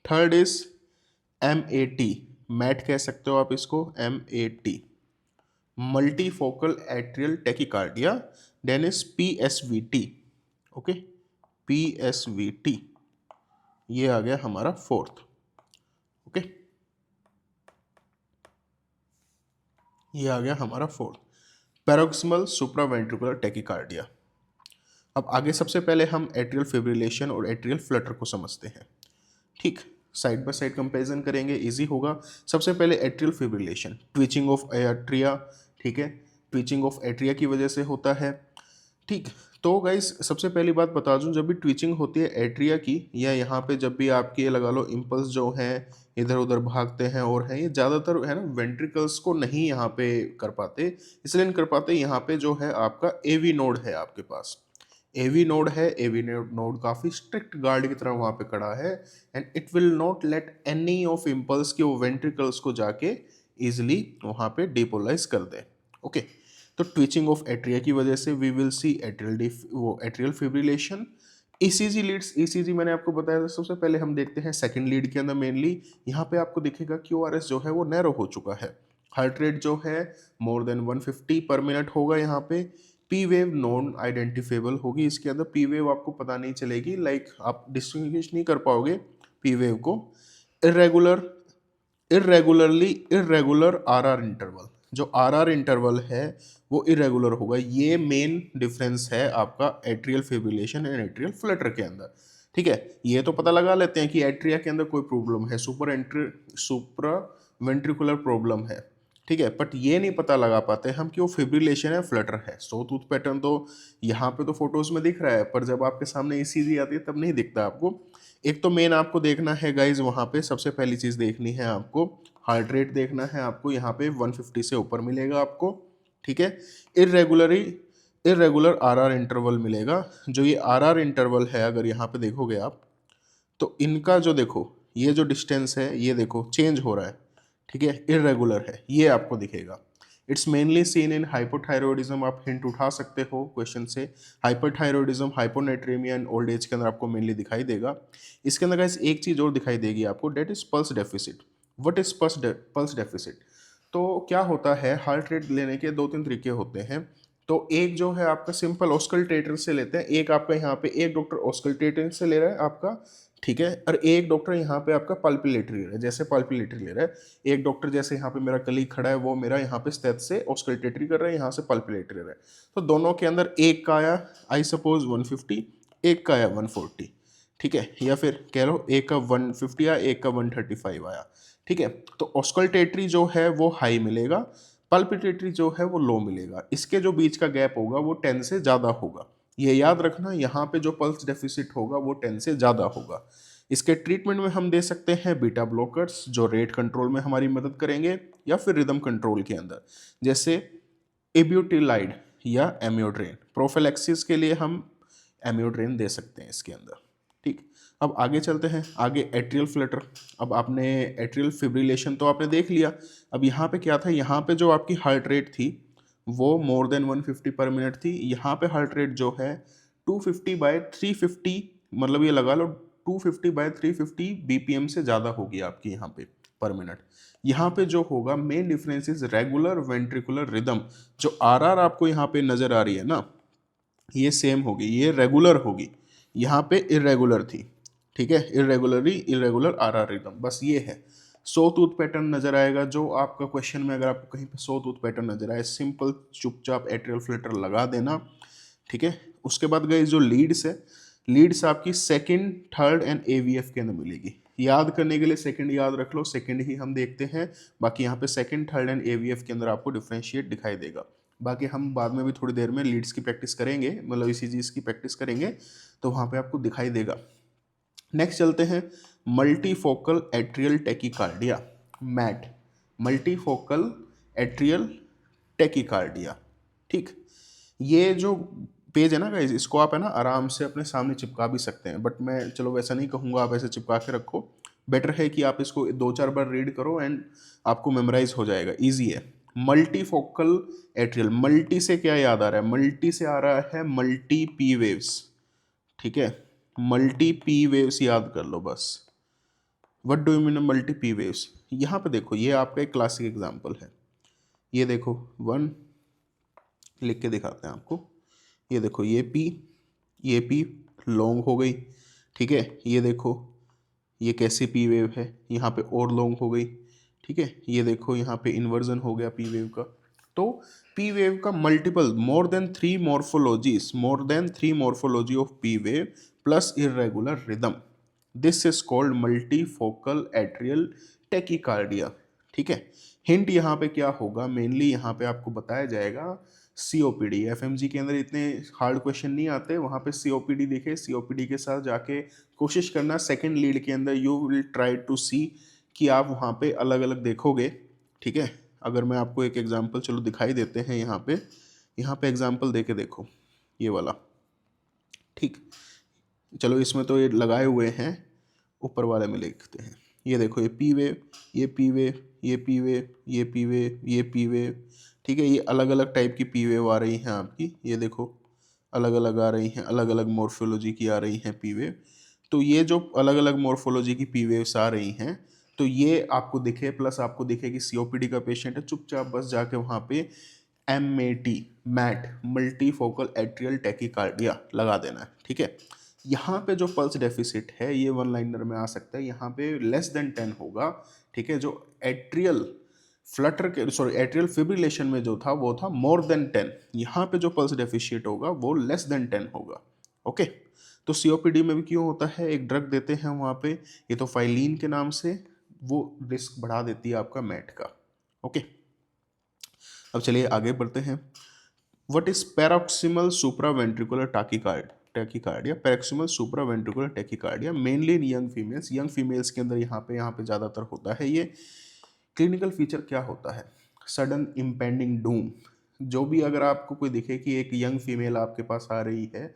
third is MAT, MAT कह सकते हो आप इसको, MAT, multifocal atrial tachycardia, then is PSVT। Okay, PSVT, ये आ गया हमारा फोर्थ। ओके, ये आ गया हमारा फोर्थ, पैरोक्सिमल सुप्रावेंट्रिकुलर टेकिकार्डिया। अब आगे सबसे पहले हम एट्रियल फिब्रिलेशन और एट्रियल फ्लटर को समझते हैं, ठीक, साइड बाय साइड कंपैरिजन करेंगे, इजी होगा। सबसे पहले atrial fibrillation, twitching of atria, ठीक है, ट्विचिंग ऑफ एट्रिया की वजह से होता है, ठीक। तो गाइस सबसे पहली बात बता दूं, जब भी ट्विचिंग होती है एट्रिया की, या यहाँ पे जब भी आपकी ये लगा लो इम्पल्स जो हैं इधर उधर भागते हैं और हैं, ये ज़्यादातर है ना वेंट्रिकल्स को नहीं यहाँ पे कर पाते, इसलिए नहीं कर पाते। यहाँ पे जो है आपका AV नोड है आपके पास, AV नोड है, AV नोड काफ़ी स्ट्रिक्ट गार्ड की तरह वहाँ पे खड़ा है, and it will not let any of impulse के वो वेंट्रिकल्स को जाके इजिली वहाँ पे डिपोलाइज कर दे। ओके, तो ट्विचिंग ऑफ एट्रिया की वजह से we will see atrial fibrillation, ECG leads, ECG मैंने आपको बताया था, सबसे पहले हम देखते हैं सेकंड लीड के अंदर मेनली यहाँ पे आपको दिखेगा क्यूआरएस जो है वो नैरो हो चुका है, हार्ट रेट जो है मोर देन 150 पर मिनट होगा यहाँ पे, पी वेव नॉन आइडेंटिफेबल होगी, इसके अंदर पी वेव आपको पता नहीं चलेगी, लाइक आप डिस्टिंग्विश नहीं कर पाओगे पी वेव को। इरेगुलर, इरेगुलर आरआर इंटरवल, जो आरआर इंटरवल है वो इरेगुलर होगा, ये मेन डिफरेंस है आपका atrial fibrillation and atrial Flutter के अंदर। ठीक है, ये तो पता लगा लेते हैं कि एट्रिया के अंदर कोई प्रॉब्लम है, सुपरा वेंट्रिकुलर प्रॉब्लम है, ठीक है, बट ये नहीं पता लगा पाते हम कि वो फिब्रिलेशन है फ्लटर है। सो टूथ पैटर्न तो यहाँ पे तो फोटोज में दिख रहा है, पर जब आपके सामने ईसीजी आती है तब नहीं दिखता आपको। एक तो मेन आपको देखना है गाइज, वहाँ पे सबसे पहली चीज़ देखनी है आपको, हार्ट रेट देखना है आपको, यहाँ पे 150 से ऊपर मिलेगा आपको, ठीक है। इरेगुलर आरआर इंटरवल मिलेगा, जो ये आरआर इंटरवल है अगर यहाँ पे देखोगे आप, तो इनका जो देखो ये जो डिस्टेंस है ये देखो चेंज हो रहा है, ठीक है, इरेगुलर है, ये आपको दिखेगा। It's mainly seen in hypothyroidism, आप हिंट उठा सकते हो क्वेश्चन से, hypothyroidism, hyponatraemia and old age के अंदर आपको मेनली दिखाई देगा। इसके अंदर गाइस एक चीज और दिखाई देगी आपको, that is pulse deficit. What is pulse deficit? तो क्या होता है, हार्ट रेट लेने के दो तीन तरीके होते हैं। तो एक जो है आपका सिंपल ऑस्कल्टेटर से लेते हैं, एक आपका यहाँ पे एक डॉक्टर ऑस्कल्टेटर से ले रहा है आपका, ठीक है, और एक डॉक्टर यहाँ पे आपका पल्पिलेटरी ले रहा है, जैसे पल्पिलेटरी ले रहा है, एक डॉक्टर जैसे यहाँ पे मेरा कलीग खड़ा है वो मेरा यहाँ पे स्टेथ से ऑस्कल्टेटरी कर रहा है, यहाँ से पल्पिलेटरी ले रहा है, तो दोनों के अंदर एक का आया आई सपोज 150, एक का आया 140, ठीक है, या फिर कह लो एक का 150 आया, एक का 135 आया, ठीक है। तो ऑस्कल्टेटरी जो है वो हाई मिलेगा, पल्पिटेटरी जो है वो लो मिलेगा, इसके जो बीच का गैप होगा वो 10 से ज़्यादा होगा, ये याद रखना, यहाँ पे जो पल्स डेफिसिट होगा वो 10 से ज़्यादा होगा। इसके ट्रीटमेंट में हम दे सकते हैं बीटा ब्लॉकर्स, जो रेट कंट्रोल में हमारी मदद करेंगे, या फिर रिदम कंट्रोल के अंदर जैसे एब्यूटिलाइड या एम्योड्रेन, प्रोफिलैक्सिस के लिए हम एम्योड्रेन दे सकते हैं इसके अंदर, ठीक। अब आगे चलते हैं, आगे एट्रियल फ्लटर। अब आपने एट्रियल फिब्रिलेशन तो आपने देख लिया, अब यहाँ पे क्या था, यहाँ पे जो आपकी हार्ट रेट थी वो मोर देन 150 पर मिनट थी, यहाँ पे हार्ट रेट जो है 250/350, मतलब ये लगा लो 250/350 बीपीएम से ज़्यादा होगी आपकी यहाँ पे पर मिनट। यहाँ पे जो होगा main difference is regular ventricular rhythm, जो आरआर आपको यहाँ पे नज़र आ रही है ना, ये सेम होगी, ये रेगुलर होगी, यहाँ पे इरेगुलर थी, ठीक है, इरेगुलर आरआर रिदम, बस ये है। सो टूथ पैटर्न नजर आएगा, जो आपका क्वेश्चन में अगर आपको कहीं पे सो टूथ पैटर्न नजर आए, सिंपल चुपचाप एट्रियल फ्लटर लगा देना, ठीक है। उसके बाद गई जो लीड्स है, लीड्स आपकी सेकंड, थर्ड एंड एवीएफ के अंदर मिलेगी, याद करने के लिए सेकंड याद रख लो, सेकंड ही हम देखते हैं, बाकी यहाँ पे सेकंड, थर्ड एंड एवीएफ के अंदर आपको डिफ्रेंशिएट दिखाई देगा। बाकी हम बाद में भी थोड़ी देर में लीड्स की प्रैक्टिस करेंगे, मतलब ईसीजीज की प्रैक्टिस करेंगे, तो वहाँ पे आपको दिखाई देगा। नेक्स्ट चलते हैं multifocal atrial tachycardia, MAT, multifocal atrial tachycardia, ठीक। ये जो पेज है ना गाइज, इसको आप है ना आराम से अपने सामने चिपका भी सकते हैं, बट मैं चलो वैसा नहीं कहूँगा, आप ऐसे चिपका के रखो, बेटर है कि आप इसको 2-4 बार रीड करो एंड आपको मेमोराइज हो जाएगा, ईजी है। मल्टीफोकल एट्रियल, मल्टी से क्या याद आ रहा है, मल्टी से आ रहा है मल्टी पी वेव्स, ठीक है, मल्टी पी वेव्स याद कर लो बस। What do you mean multi P waves? यहाँ पे देखो, ये आपका एक क्लासिक एग्जांपल है, ये देखो 1 लिख के दिखाते हैं आपको, ये देखो ये पी लॉन्ग हो गई, ठीक है, ये देखो ये कैसी पी वेव है, यहाँ पे और लॉन्ग हो गई, ठीक है, ये देखो यहाँ पे इन्वर्जन हो गया पी वेव का। तो पी वेव का multiple, more than 3 morphology of P wave plus irregular rhythm, this is called multifocal atrial tachycardia, ठीक है। हिंट यहाँ पे क्या होगा, मेनली यहाँ पे आपको बताया जाएगा सीओपीडी, एफएमजी के अंदर इतने हार्ड क्वेश्चन नहीं आते, वहाँ पे सीओपीडी दिखे, सीओपीडी के साथ जाके कोशिश करना सेकंड लीड के अंदर, यू विल ट्राई टू सी कि आप वहाँ पे अलग अलग देखोगे, ठीक है। अगर मैं आपको एक एग्जांपल चलो दिखाई देते हैं, यहाँ पे एग्जांपल दे के देखो, ये वाला, ठीक, चलो इसमें तो ये लगाए हुए हैं, ऊपर वाले में लिखते हैं, ये देखो ये पी वेव, ये पी वेव, ये पी वेव, ये पी वेव, ये पी वेव, ठीक है, ये अलग अलग टाइप की पी वेव आ रही हैं आपकी, ये देखो अलग अलग आ रही हैं, अलग अलग मॉर्फोलॉजी की आ रही हैं पी वेव। तो ये जो अलग अलग मॉर्फोलॉजी की पी वेव्स आ रही हैं, तो ये आपको दिखे, प्लस आपको दिखे कि सीओपीडी का पेशेंट है, चुपचाप बस जाके वहाँ पे MAT, MAT multifocal atrial tachycardia लगा देना है, ठीक है। यहाँ पे जो पल्स डेफिसिट है ये वन लाइनर में आ सकता है, यहाँ पे लेस देन 10 होगा, ठीक है। जो एट्रियल फ्लटर के सॉरी एट्रियल फिब्रिलेशन में जो था वो था मोर देन 10, यहाँ पे जो पल्स डेफिशिएट होगा वो लेस देन 10 होगा, ओके। तो सीओपीडी में भी क्यों होता है, एक ड्रग देते हैं वहाँ पे, ये तो फाइलिन के नाम से, वो रिस्क बढ़ा देती है आपका मैट का, ओके। अब चलिए आगे बढ़ते हैं। What is paroxysmal supraventricular tachycardia, paroxysmal supraventricular tachycardia mainly in young females के अंदर यहाँ पे ज़्यादातर होता है ये। क्लिनिकल फीचर क्या होता है, सडन इम्पेंडिंग डूम, जो भी अगर आपको कोई दिखे कि एक यंग फीमेल आपके पास आ रही है,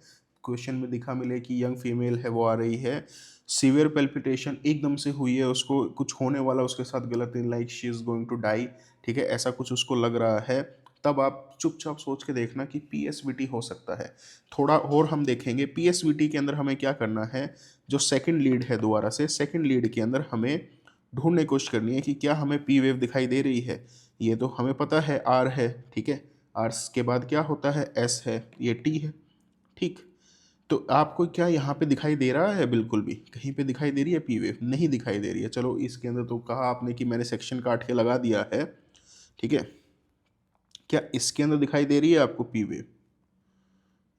क्वेश्चन में दिखा मिले कि यंग फीमेल है वो आ रही है, सीवियर पेल्पिटेशन एकदम से हुई है, उसको कुछ होने वाला उसके साथ गलत, in like she is going to die, ठीक है, ऐसा कुछ उसको लग रहा है, तब आप चुपचाप सोच के देखना कि पीएसवीटी हो सकता है। थोड़ा और हम देखेंगे पीएसवीटी के अंदर हमें क्या करना है, जो सेकंड लीड है, दोबारा से सेकंड लीड के अंदर हमें ढूंढने की कोशिश करनी है कि क्या हमें पी वेव दिखाई दे रही है। ये तो हमें पता है आर है, ठीक है, आर के बाद क्या होता है, एस है, ये टी है, ठीक। तो आपको क्या यहाँ पे दिखाई दे रहा है, बिल्कुल भी कहीं पे दिखाई दे रही है पी वेव, नहीं दिखाई दे रही है। चलो इसके अंदर तो कहा आपने कि मैंने सेक्शन काट के लगा दिया है, ठीक है, क्या इसके अंदर दिखाई दे रही है आपको पी वेव,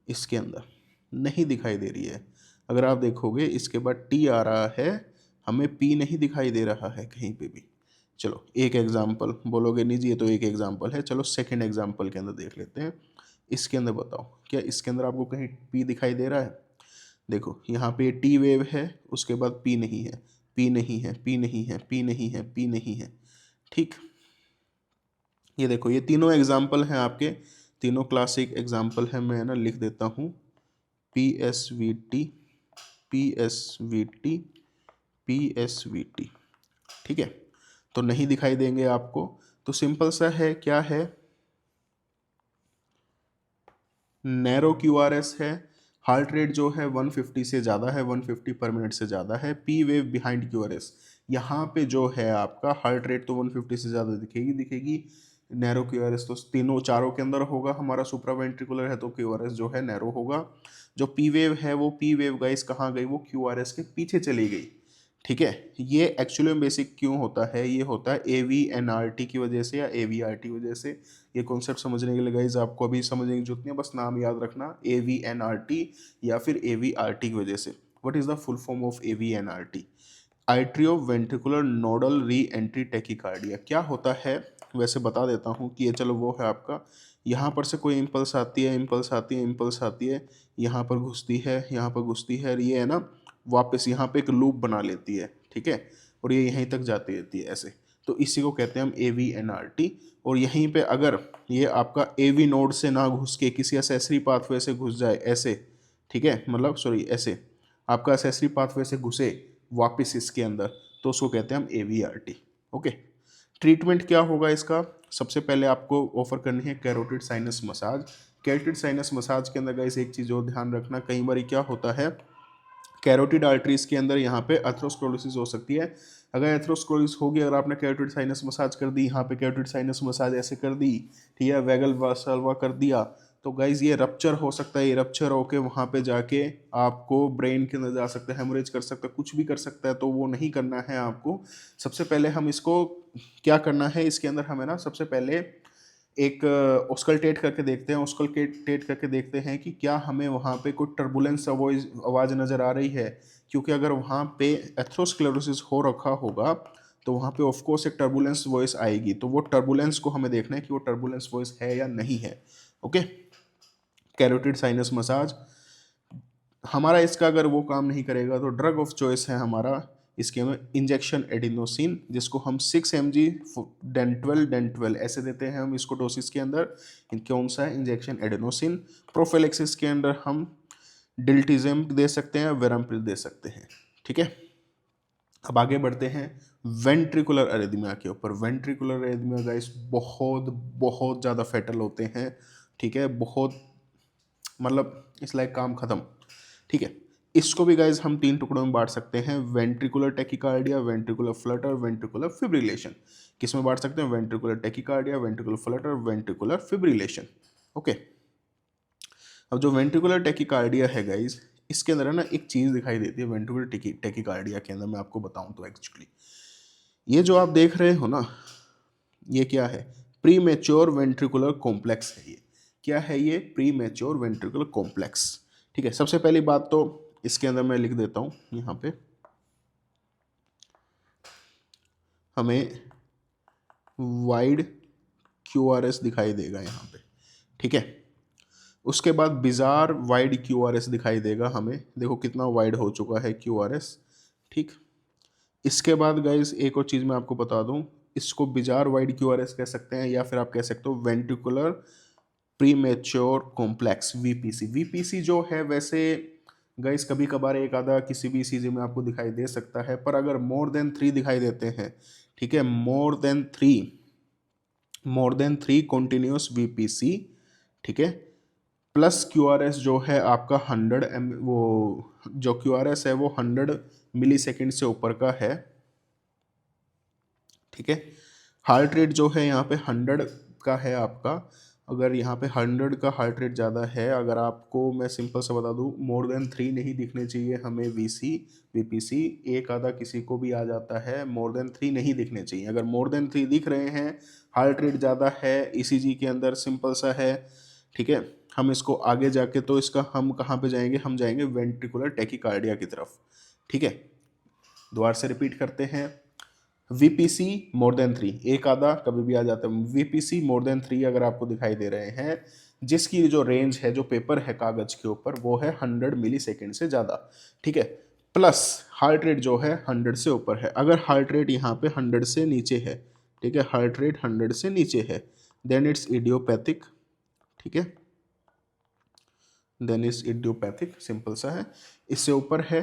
इसके अंदर नहीं दिखाई दे रही है। अगर आप देखोगे इसके बाद टी आ रहा है, हमें पी नहीं दिखाई दे रहा है कहीं पे भी। चलो एक एग्जाम्पल बोलोगे, नहीं जी ये तो एक एग्जाम्पल है, चलो सेकंड एग्जाम्पल के अंदर देख लेते हैं। इसके अंदर बताओ क्या इसके अंदर आपको कहीं पी दिखाई दे रहा है, देखो यहाँ पे टी वेव है, उसके बाद पी नहीं है, पी नहीं है, पी नहीं है, पी नहीं है, पी नहीं है, ठीक। ये देखो ये तीनों एग्जाम्पल हैं आपके, तीनों क्लासिक एग्जाम्पल है, मैं ना लिख देता हूँ, P S V T, P S V T, P S V T, ठीक है। तो नहीं दिखाई देंगे आपको, तो सिंपल सा है, क्या है, नैरो क्यूआरएस है, हार्ट रेट जो है 150 से ज़्यादा है, 150 पर मिनट से ज़्यादा है, पी वेव बिहाइंड क्यूआरएस, यहाँ पे जो है आपका हार्ट रेट तो 150 से ज़्यादा दिखेगी, नैरो क्यूआरएस तो तीनों चारों के अंदर होगा, हमारा सुप्रावेंट्रिकुलर है तो क्यूआरएस जो है नैरो होगा। जो पी वेव है वो पी वेव गाइस कहाँ गई, वो क्यूआरएस के पीछे चली गई, ठीक है। ये एक्चुअली में बेसिक क्यों होता है, ये होता है AVNRT की वजह से या AVRT वजह से। ये कॉन्सेप्ट समझने के लिए गाइज आपको अभी समझने की जरूरत नहीं है, बस नाम याद रखना, AVNRT या फिर AVRT की वजह से। What is the full form of AVNRT, atrio ventricular nodal re entry tachycardia. क्या होता है वैसे बता देता हूँ कि ये चलो वो है आपका, यहाँ पर से कोई इम्पल्स आती है, इम्पल्स आती है, इम्पल्स आती है, यहाँ पर घुसती है, यहाँ पर घुसती है, ये है ना, वापस यहाँ पे एक लूप बना लेती है, ठीक है, और ये यहीं तक जाती रहती है ऐसे। तो इसी को कहते हैं हम AVNRT। और यहीं पे अगर ये आपका AV नोड से ना घुस के किसी एसेसरी पाथवे से घुस जाए ऐसे, ठीक है, मतलब सॉरी ऐसे आपका एसेसरी पाथवे से घुसे वापस इसके अंदर, तो उसको कहते हैं हम AVRT, ओके। ट्रीटमेंट क्या होगा इसका, सबसे पहले आपको ऑफर करनी है carotid sinus massage. Carotid sinus massage के अंदर गाइस एक चीज़ और ध्यान रखना, कई बार क्या होता है, कैरोटिड आर्टरीज के अंदर यहाँ पे एथरोस्क्लेरोसिस हो सकती है। अगर एथरोस्क्लेरोसिस होगी, अगर आपने कैरोटिड साइनस मसाज कर दी, यहाँ पे कैरोटिड साइनस मसाज ऐसे कर दी, ठीक है, वैगल वासल्वा कर दिया, तो गाइज ये रप्चर हो सकता है, ये रप्चर होके वहाँ पे जाके आपको ब्रेन के अंदर जा सकता है, हेमोरेज कर सकता है, कुछ भी कर सकता है, तो वो नहीं करना है आपको। सबसे पहले हम इसको क्या करना है, इसके अंदर हमें ना सबसे पहले एक ऑस्कल्टेट करके देखते हैं, ऑस्कल्टेट करके देखते हैं कि क्या हमें वहाँ पे कोई टर्बुलेंस आवाज़ नज़र आ रही है, क्योंकि अगर वहाँ पे एथरोस्क्लेरोसिस हो रखा होगा तो वहाँ पे ऑफकोर्स एक टर्बुलेंस वॉइस आएगी, तो वो टर्बुलेंस को हमें देखना है कि वो टर्बुलेंस वॉइस है या नहीं है, ओके। कैरोटिड साइनस मसाज हमारा, इसका अगर वो काम नहीं करेगा तो ड्रग ऑफ चॉइस है हमारा इसके में इंजेक्शन एडिनोसिन, जिसको हम 6 mg डेन12 ऐसे देते हैं हम इसको डोसिस के अंदर। कौन सा है, इंजेक्शन एडिनोसिन। प्रोफिलैक्सिस के अंदर हम डिल्टिजिम दे सकते हैं, वेराम्पिल दे सकते हैं, ठीक है। अब आगे बढ़ते हैं वेंट्रिकुलर अरिथमिया के ऊपर। वेंट्रिकुलर अरिथमिया गाइस बहुत बहुत ज़्यादा फैटल होते हैं, ठीक है, बहुत मतलब इट्स लाइक काम खत्म, ठीक है। इसको भी गाइज हम 3 टुकड़ों में बांट सकते हैं, ventricular tachycardia, ventricular Flutter, ventricular fibrillation. किस में बांट सकते हैं? Ventricular tachycardia, ventricular Flutter, ventricular fibrillation. Okay, अब जो वेंट्रिकुलर टेकिकार्डिया है गाइज, इसके अंदर है ना एक चीज दिखाई देती है वेंट्रिकुलर टेकिकार्डिया के अंदर, मैं आपको बताऊं तो एक्चुअली ये जो आप देख रहे हो ना, ये क्या है? प्री मेच्योर वेंट्रिकुलर कॉम्प्लेक्स है ये। क्या है ये? प्री मेच्योर वेंट्रिकुलर कॉम्प्लेक्स, ठीक है। सबसे पहली बात तो इसके अंदर मैं लिख देता हूं यहाँ पे, हमें वाइड QRS दिखाई देगा यहाँ पे, ठीक है। उसके बाद बिजार वाइड QRS दिखाई देगा हमें, देखो कितना वाइड हो चुका है QRS, ठीक। इसके बाद गाइस एक और चीज़ मैं आपको बता दूं, इसको बिजार वाइड QRS कह सकते हैं, या फिर आप कह सकते हो ventricular premature complex, VPC। VPC जो है वैसे गाइस कभी कभार एक आधा किसी भी ECG में आपको दिखाई दे सकता है, पर अगर मोर देन 3 दिखाई देते हैं, ठीक है, मोर देन 3 कॉन्टिन्यूस VPC, ठीक है, प्लस QRS जो है आपका 100 वो जो QRS है वो 100 मिली सेकेंड से ऊपर का है, ठीक है। हार्ट रेट जो है यहाँ पे 100 का है आपका, अगर यहाँ पे 100 का हार्ट रेट ज़्यादा है, अगर आपको मैं सिंपल सा बता दूँ, मोर देन 3 नहीं दिखने चाहिए हमें VPC, एक आधा किसी को भी आ जाता है, मोर देन 3 नहीं दिखने चाहिए। अगर मोर देन 3 दिख रहे हैं, हार्ट रेट ज़्यादा है, ECG के अंदर सिंपल सा है, ठीक है, हम इसको आगे जाके तो इसका हम कहाँ पे जाएंगे? हम जाएंगे वेंट्रिकुलर टेकिकार्डिया की तरफ, ठीक है। दोबारा से रिपीट करते हैं, VPC मोर देन 3, एक आधा कभी भी आ जाता है, VPC मोर देन 3 अगर आपको दिखाई दे रहे हैं, जिसकी जो रेंज है, जो पेपर है कागज के ऊपर, वो है 100 मिली सेकेंड से ज़्यादा, ठीक है। प्लस हार्ट रेट जो है 100 से ऊपर है। अगर हार्ट रेट यहाँ पे 100 से नीचे है, ठीक है, हार्ट रेट 100 से नीचे है, देन इट्स इडियोपैथिक, ठीक है, देन इज इडियोपैथिक, सिंपल सा है। इससे ऊपर है,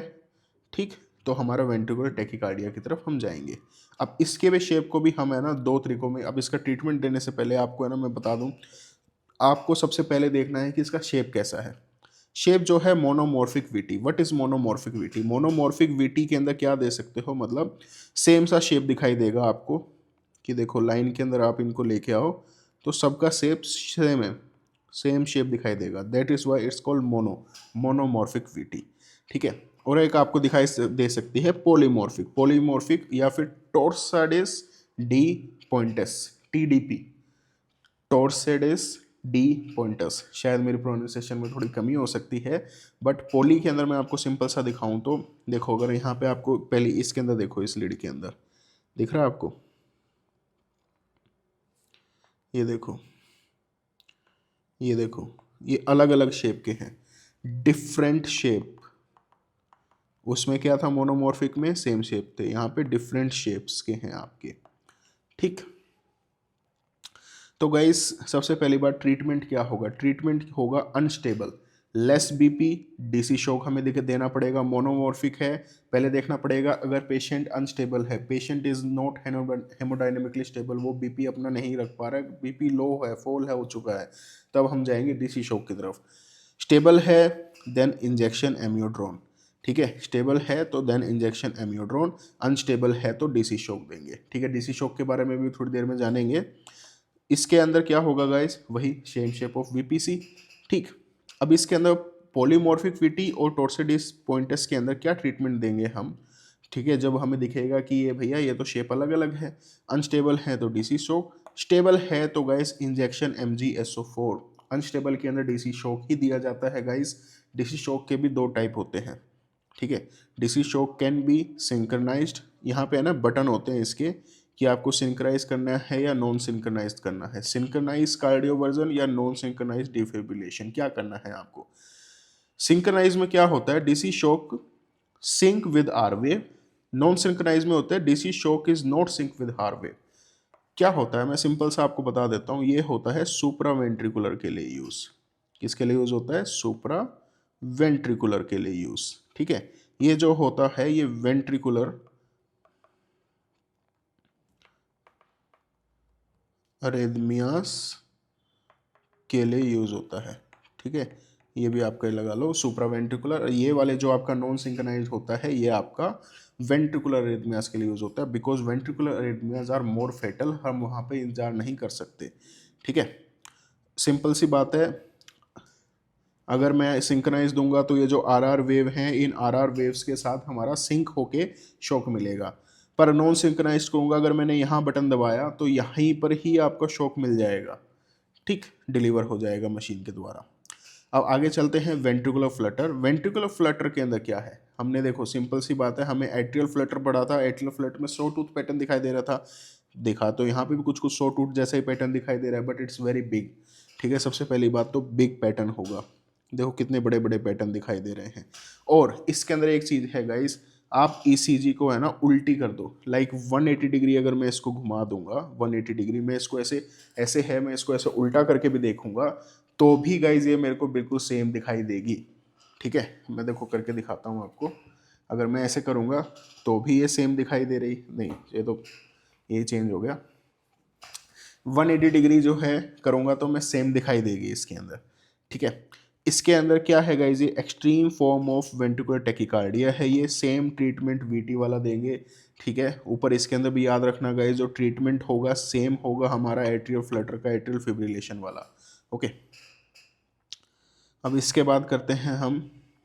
ठीक, तो हमारा वेंट्रिकुलर टेकिकार्डिया की तरफ हम जाएंगे। अब इसके भी शेप को भी हम है ना 2 तरीकों में, अब इसका ट्रीटमेंट देने से पहले आपको है ना मैं बता दूं, आपको सबसे पहले देखना है कि इसका शेप कैसा है। शेप जो है monomorphic VT. What is monomorphic VT? Monomorphic VT के अंदर क्या दे सकते हो, मतलब सेम सा शेप दिखाई देगा आपको, कि देखो लाइन के अंदर आप इनको लेके आओ तो सबका शेप सेम है, सेम शेप दिखाई देगा, that is why it's called monomorphic VT, ठीक है। और एक आपको दिखाई दे सकती है पॉलीमॉर्फिक या फिर torsades de pointes, TDP, torsades de pointes. शायद मेरी प्रोनाउंसिएशन में थोड़ी कमी हो सकती है, बट पोली के अंदर मैं आपको सिंपल सा दिखाऊं तो देखो, अगर यहाँ पे आपको पहले इसके अंदर देखो, इस लीड के अंदर दिख रहा है आपको, ये देखो, ये देखो, ये अलग अलग शेप के हैं, डिफरेंट शेप। उसमें क्या था मोनोमॉर्फिक में? सेम शेप थे, यहाँ पे डिफरेंट शेप्स के हैं आपके, ठीक। तो गाइस सबसे पहली बार ट्रीटमेंट क्या होगा? ट्रीटमेंट होगा unstable, less BP, DC shock हमें देना पड़ेगा। मोनोमॉर्फिक है, पहले देखना पड़ेगा अगर पेशेंट अनस्टेबल है, पेशेंट इज नॉट हेमोडाइनमिकली स्टेबल, वो बीपी अपना नहीं रख पा रहा है, बीपी लो है, फॉल है हो चुका है, तब हम जाएंगे डीसी शॉक की तरफ। स्टेबल है देन इंजेक्शन एम्योड्रोन, ठीक है, स्टेबल है तो देन इंजेक्शन एम्योड्रोन, अनस्टेबल है तो डीसी शॉक देंगे, ठीक है। डीसी शॉक के बारे में भी थोड़ी देर में जानेंगे। इसके अंदर क्या होगा गाइस? वही सेम शेप ऑफ VPC, ठीक। अब इसके अंदर पॉलीमॉर्फिक वीटी और टॉर्सिडिस पॉइंटस के अंदर क्या ट्रीटमेंट देंगे हम, ठीक है, जब हमें दिखेगा कि ये भैया ये तो शेप अलग अलग है। अनस्टेबल है तो डीसी शॉक, स्टेबल है तो गाइस इंजेक्शन MgSO4। अनस्टेबल के अंदर डीसी शॉक ही दिया जाता है गाइस। डीसी शॉक के भी 2 टाइप होते हैं, ठीक है। DC shock can be synchronised, यहाँ पे है ना बटन होते हैं इसके, कि आपको सिंक्राइज करना है या नॉन सिंक्रोनाइज करना है, सिंक्रोनाइज कार्डियोवर्जन या नॉन सिंक्रोनाइज डिफिब्रिलेशन, क्या करना है आपको। सिंक्रोनाइज में क्या होता है? DC shock sync with R wave. Non synchronise में होता है DC shock is not sync with R wave. क्या होता है, मैं सिंपल सा आपको बता देता हूँ, ये होता है सुप्रा वेंट्रिकुलर के लिए यूज। किसके लिए यूज होता है? सुप्रा वेंट्रिकुलर के लिए यूज, ठीक है। ये जो होता है ये वेंट्रिकुलर अरेदमियास के लिए यूज होता है, ठीक है। ये भी आपका लगा लो सुप्रावेंट्रिकुलर। ये वाले जो आपका नॉन सिंक्रोनाइज होता है ये आपका वेंट्रिकुलर अरिथमियास के लिए यूज होता है, because ventricular arrhythmias are more fatal, हम वहाँ पे इंतजार नहीं कर सकते। ठीक है, सिंपल सी बात है। अगर मैं सिंक्रोनाइज दूंगा तो ये जो आर वेव हैं, इन आर वेव्स के साथ हमारा सिंक होके शॉक मिलेगा। पर नॉन सिंक्रोनाइज करूँगा, अगर मैंने यहाँ बटन दबाया तो यहीं पर ही आपको शॉक मिल जाएगा, ठीक, डिलीवर हो जाएगा मशीन के द्वारा। अब आगे चलते हैं वेंट्रिकुलर फ्लटर। वेंट्रिकुलर फ्लटर के अंदर क्या है, हमने देखो सिंपल सी बात है, हमें एट्रियल फ्लटर पढ़ा था। एट्रियल फ्लटर में सॉ टूथ पैटर्न दिखाई दे रहा था, देखा तो यहाँ पे भी कुछ कुछ सॉ टूथ जैसा ही पैटर्न दिखाई दे रहा है, बट इट्स वेरी बिग। ठीक है, सबसे पहली बात तो बिग पैटर्न होगा, देखो कितने बड़े बड़े पैटर्न दिखाई दे रहे हैं। और इसके अंदर एक चीज़ है गाइस, आप ईसीजी को है ना उल्टी कर दो, लाइक 180 डिग्री अगर मैं इसको घुमा दूंगा, 180 डिग्री में इसको ऐसे ऐसे है, मैं इसको ऐसे उल्टा करके भी देखूंगा तो भी गाइज ये मेरे को बिल्कुल सेम दिखाई देगी। ठीक है, मैं देखो करके दिखाता हूँ आपको। अगर मैं ऐसे करूँगा तो भी ये सेम दिखाई दे रही नहीं, ये तो ये चेंज हो गया। 180 डिग्री जो है करूँगा तो मैं सेम दिखाई देगी इसके अंदर। ठीक है, इसके अंदर क्या है गाइज, ये extreme form of ventricular tachycardia है, ये सेम ट्रीटमेंट वीटी वाला देंगे। ठीक है, ऊपर इसके अंदर भी याद रखना गाइज, जो ट्रीटमेंट होगा सेम होगा हमारा एट्रियल फ्लटर का, एट्रियल फिब्रिलेशन वाला। ओके, अब इसके बाद करते हैं हम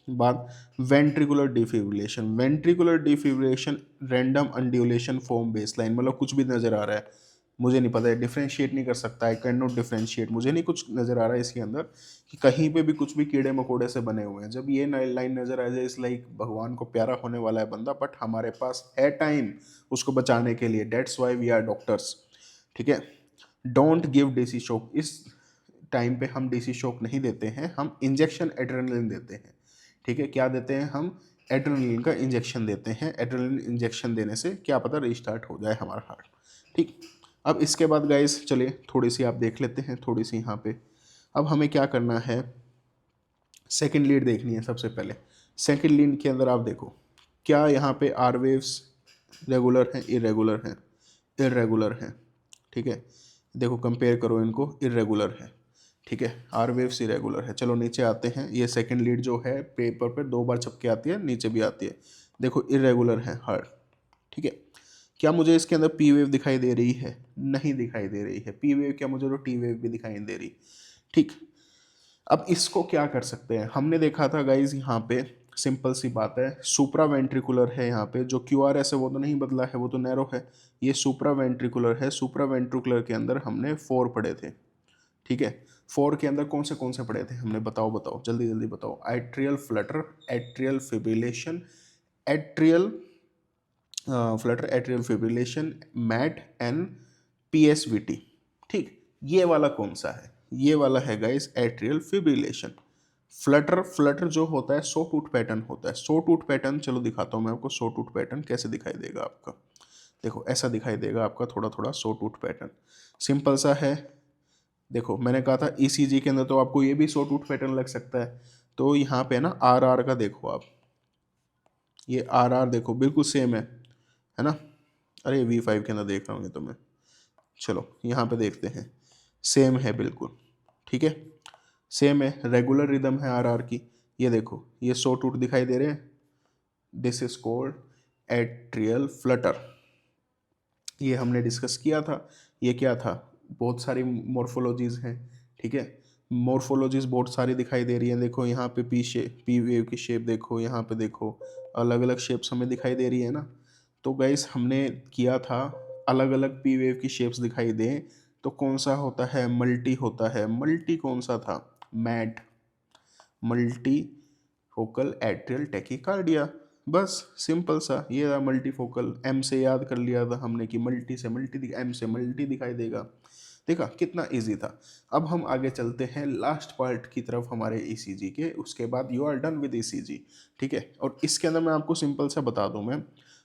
बात ventricular defibrillation. Ventricular defibrillation random undulation form baseline, मतलब कुछ भी नज़र आ रहा है, मुझे नहीं पता है, डिफ्रेंशिएट नहीं कर सकता, आई कैन नॉट डिफ्रेंशिएट, मुझे नहीं कुछ नज़र आ रहा है इसके अंदर कि कहीं पे भी कुछ भी कीड़े मकोड़े से बने हुए हैं। जब ये लाइन नज़र आ जाए, इस लाइक भगवान को प्यारा होने वाला है बंदा, बट हमारे पास है टाइम उसको बचाने के लिए, that's why we are doctors. ठीक है, डोंट गिव देसी शॉक, इस टाइम पे हम डीसी शॉक नहीं देते हैं, हम इंजेक्शन एड्रेनलिन देते हैं। ठीक है, क्या देते हैं हम, एड्रेनलिन का इंजेक्शन देते हैं। एड्रेनलिन इंजेक्शन देने से क्या पता रिस्टार्ट हो जाए हमारा हार्ट। ठीक, अब इसके बाद गाइस चलिए थोड़ी सी आप देख लेते हैं, थोड़ी सी यहाँ पे अब हमें क्या करना है, सेकेंड लीड देखनी है सबसे पहले। सेकेंड लीड के अंदर आप देखो क्या यहाँ पे आर वेव्स रेगुलर हैं, इरेगुलर हैं, इरेगुलर हैं। ठीक है, देखो कंपेयर करो इनको, इरेगुलर है। ठीक है, आर वेव्स इरेगुलर है। चलो नीचे आते हैं, ये सेकंड लीड जो है पेपर पे 2 बार छपके आती है, नीचे भी आती है, देखो इरेगुलर है हार्ट। ठीक है, क्या मुझे इसके अंदर पी वेव दिखाई दे रही है, नहीं दिखाई दे रही है पी वेव, क्या मुझे तो टी वेव भी दिखाई दे रही। ठीक, अब इसको क्या कर सकते हैं, हमने देखा था गाइज यहाँ पे सिंपल सी बात है, सुप्रा वेंट्रिकुलर है यहाँ पे, जो क्यू आर एस है वो तो नहीं बदला है, वो तो नैरो है, ये सुप्रा वेंट्रिकुलर है। सुप्रा वेंट्रिकुलर के अंदर हमने 4 पढ़े थे। ठीक है, 4 के अंदर कौन से पढ़े थे हमने, बताओ बताओ जल्दी जल्दी बताओ। Atrial flutter, atrial fibrillation, atrial flutter, atrial fibrillation, MAT and PSVT. ठीक, ये वाला कौन सा है, ये वाला है guys atrial fibrillation. Flutter, flutter जो होता है सो टूथ पैटर्न होता है, सो टूथ पैटर्न, चलो दिखाता हूँ मैं आपको सो टूथ पैटर्न कैसे दिखाई देगा आपका। देखो ऐसा दिखाई देगा आपका थोड़ा थोड़ा सो टूथ पैटर्न, सिंपल सा है। देखो मैंने कहा था ईसीजी के अंदर तो आपको ये भी सो टूथ पैटर्न लग सकता है, तो यहाँ पे ना आर का देखो आप, ये आर देखो बिल्कुल सेम है ना। अरे V5 के अंदर देख रहा हूँ ये तो मैं, चलो यहाँ पे देखते हैं, सेम है बिल्कुल। ठीक है, सेम है, रेगुलर रिदम है आर की। ये देखो ये सो टूथ दिखाई दे रहे हैं, this is called atrial Flutter. ये हमने डिस्कस किया था, ये क्या था, बहुत सारी मॉर्फोलॉजीज हैं। ठीक है, मॉर्फोलॉजीज बहुत सारी दिखाई दे रही हैं, देखो यहाँ पे पी शेप, पी वेव की शेप देखो, यहाँ पे देखो अलग अलग शेप्स हमें दिखाई दे रही है ना। तो गाइस हमने किया था अलग अलग पी वेव की शेप्स दिखाई दें तो कौन सा होता है, मल्टी होता है। मल्टी कौन सा था, MAT, multifocal atrial tachycardia, बस सिंपल सा ये था मल्टीफोकल। एम से याद कर लिया था हमने कि मल्टी से मल्टी, एम से मल्टी दिखाई देगा। देखा कितना इजी था। अब हम आगे चलते हैं लास्ट पार्ट की तरफ हमारे ईसीजी के, उसके बाद you are done with ECG. ठीक है, और इसके अंदर मैं आपको सिंपल सा बता दूं, मैं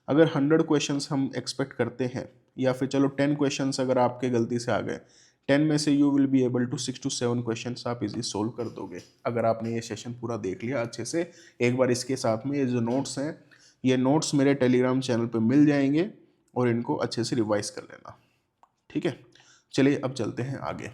अगर 100 क्वेश्चंस हम एक्सपेक्ट करते हैं, या फिर चलो 10 क्वेश्चंस अगर आपके गलती से आ गए, 10 में से you will be able to 6 to 7 question आप इजी सोल्व कर दोगे अगर आपने ये सेशन पूरा देख लिया अच्छे से। एक बार इसके साथ में ये जो नोट्स हैं, ये नोट्स मेरे टेलीग्राम चैनल पे मिल जाएंगे और इनको अच्छे से रिवाइज कर लेना। ठीक है, चलिए अब चलते हैं आगे।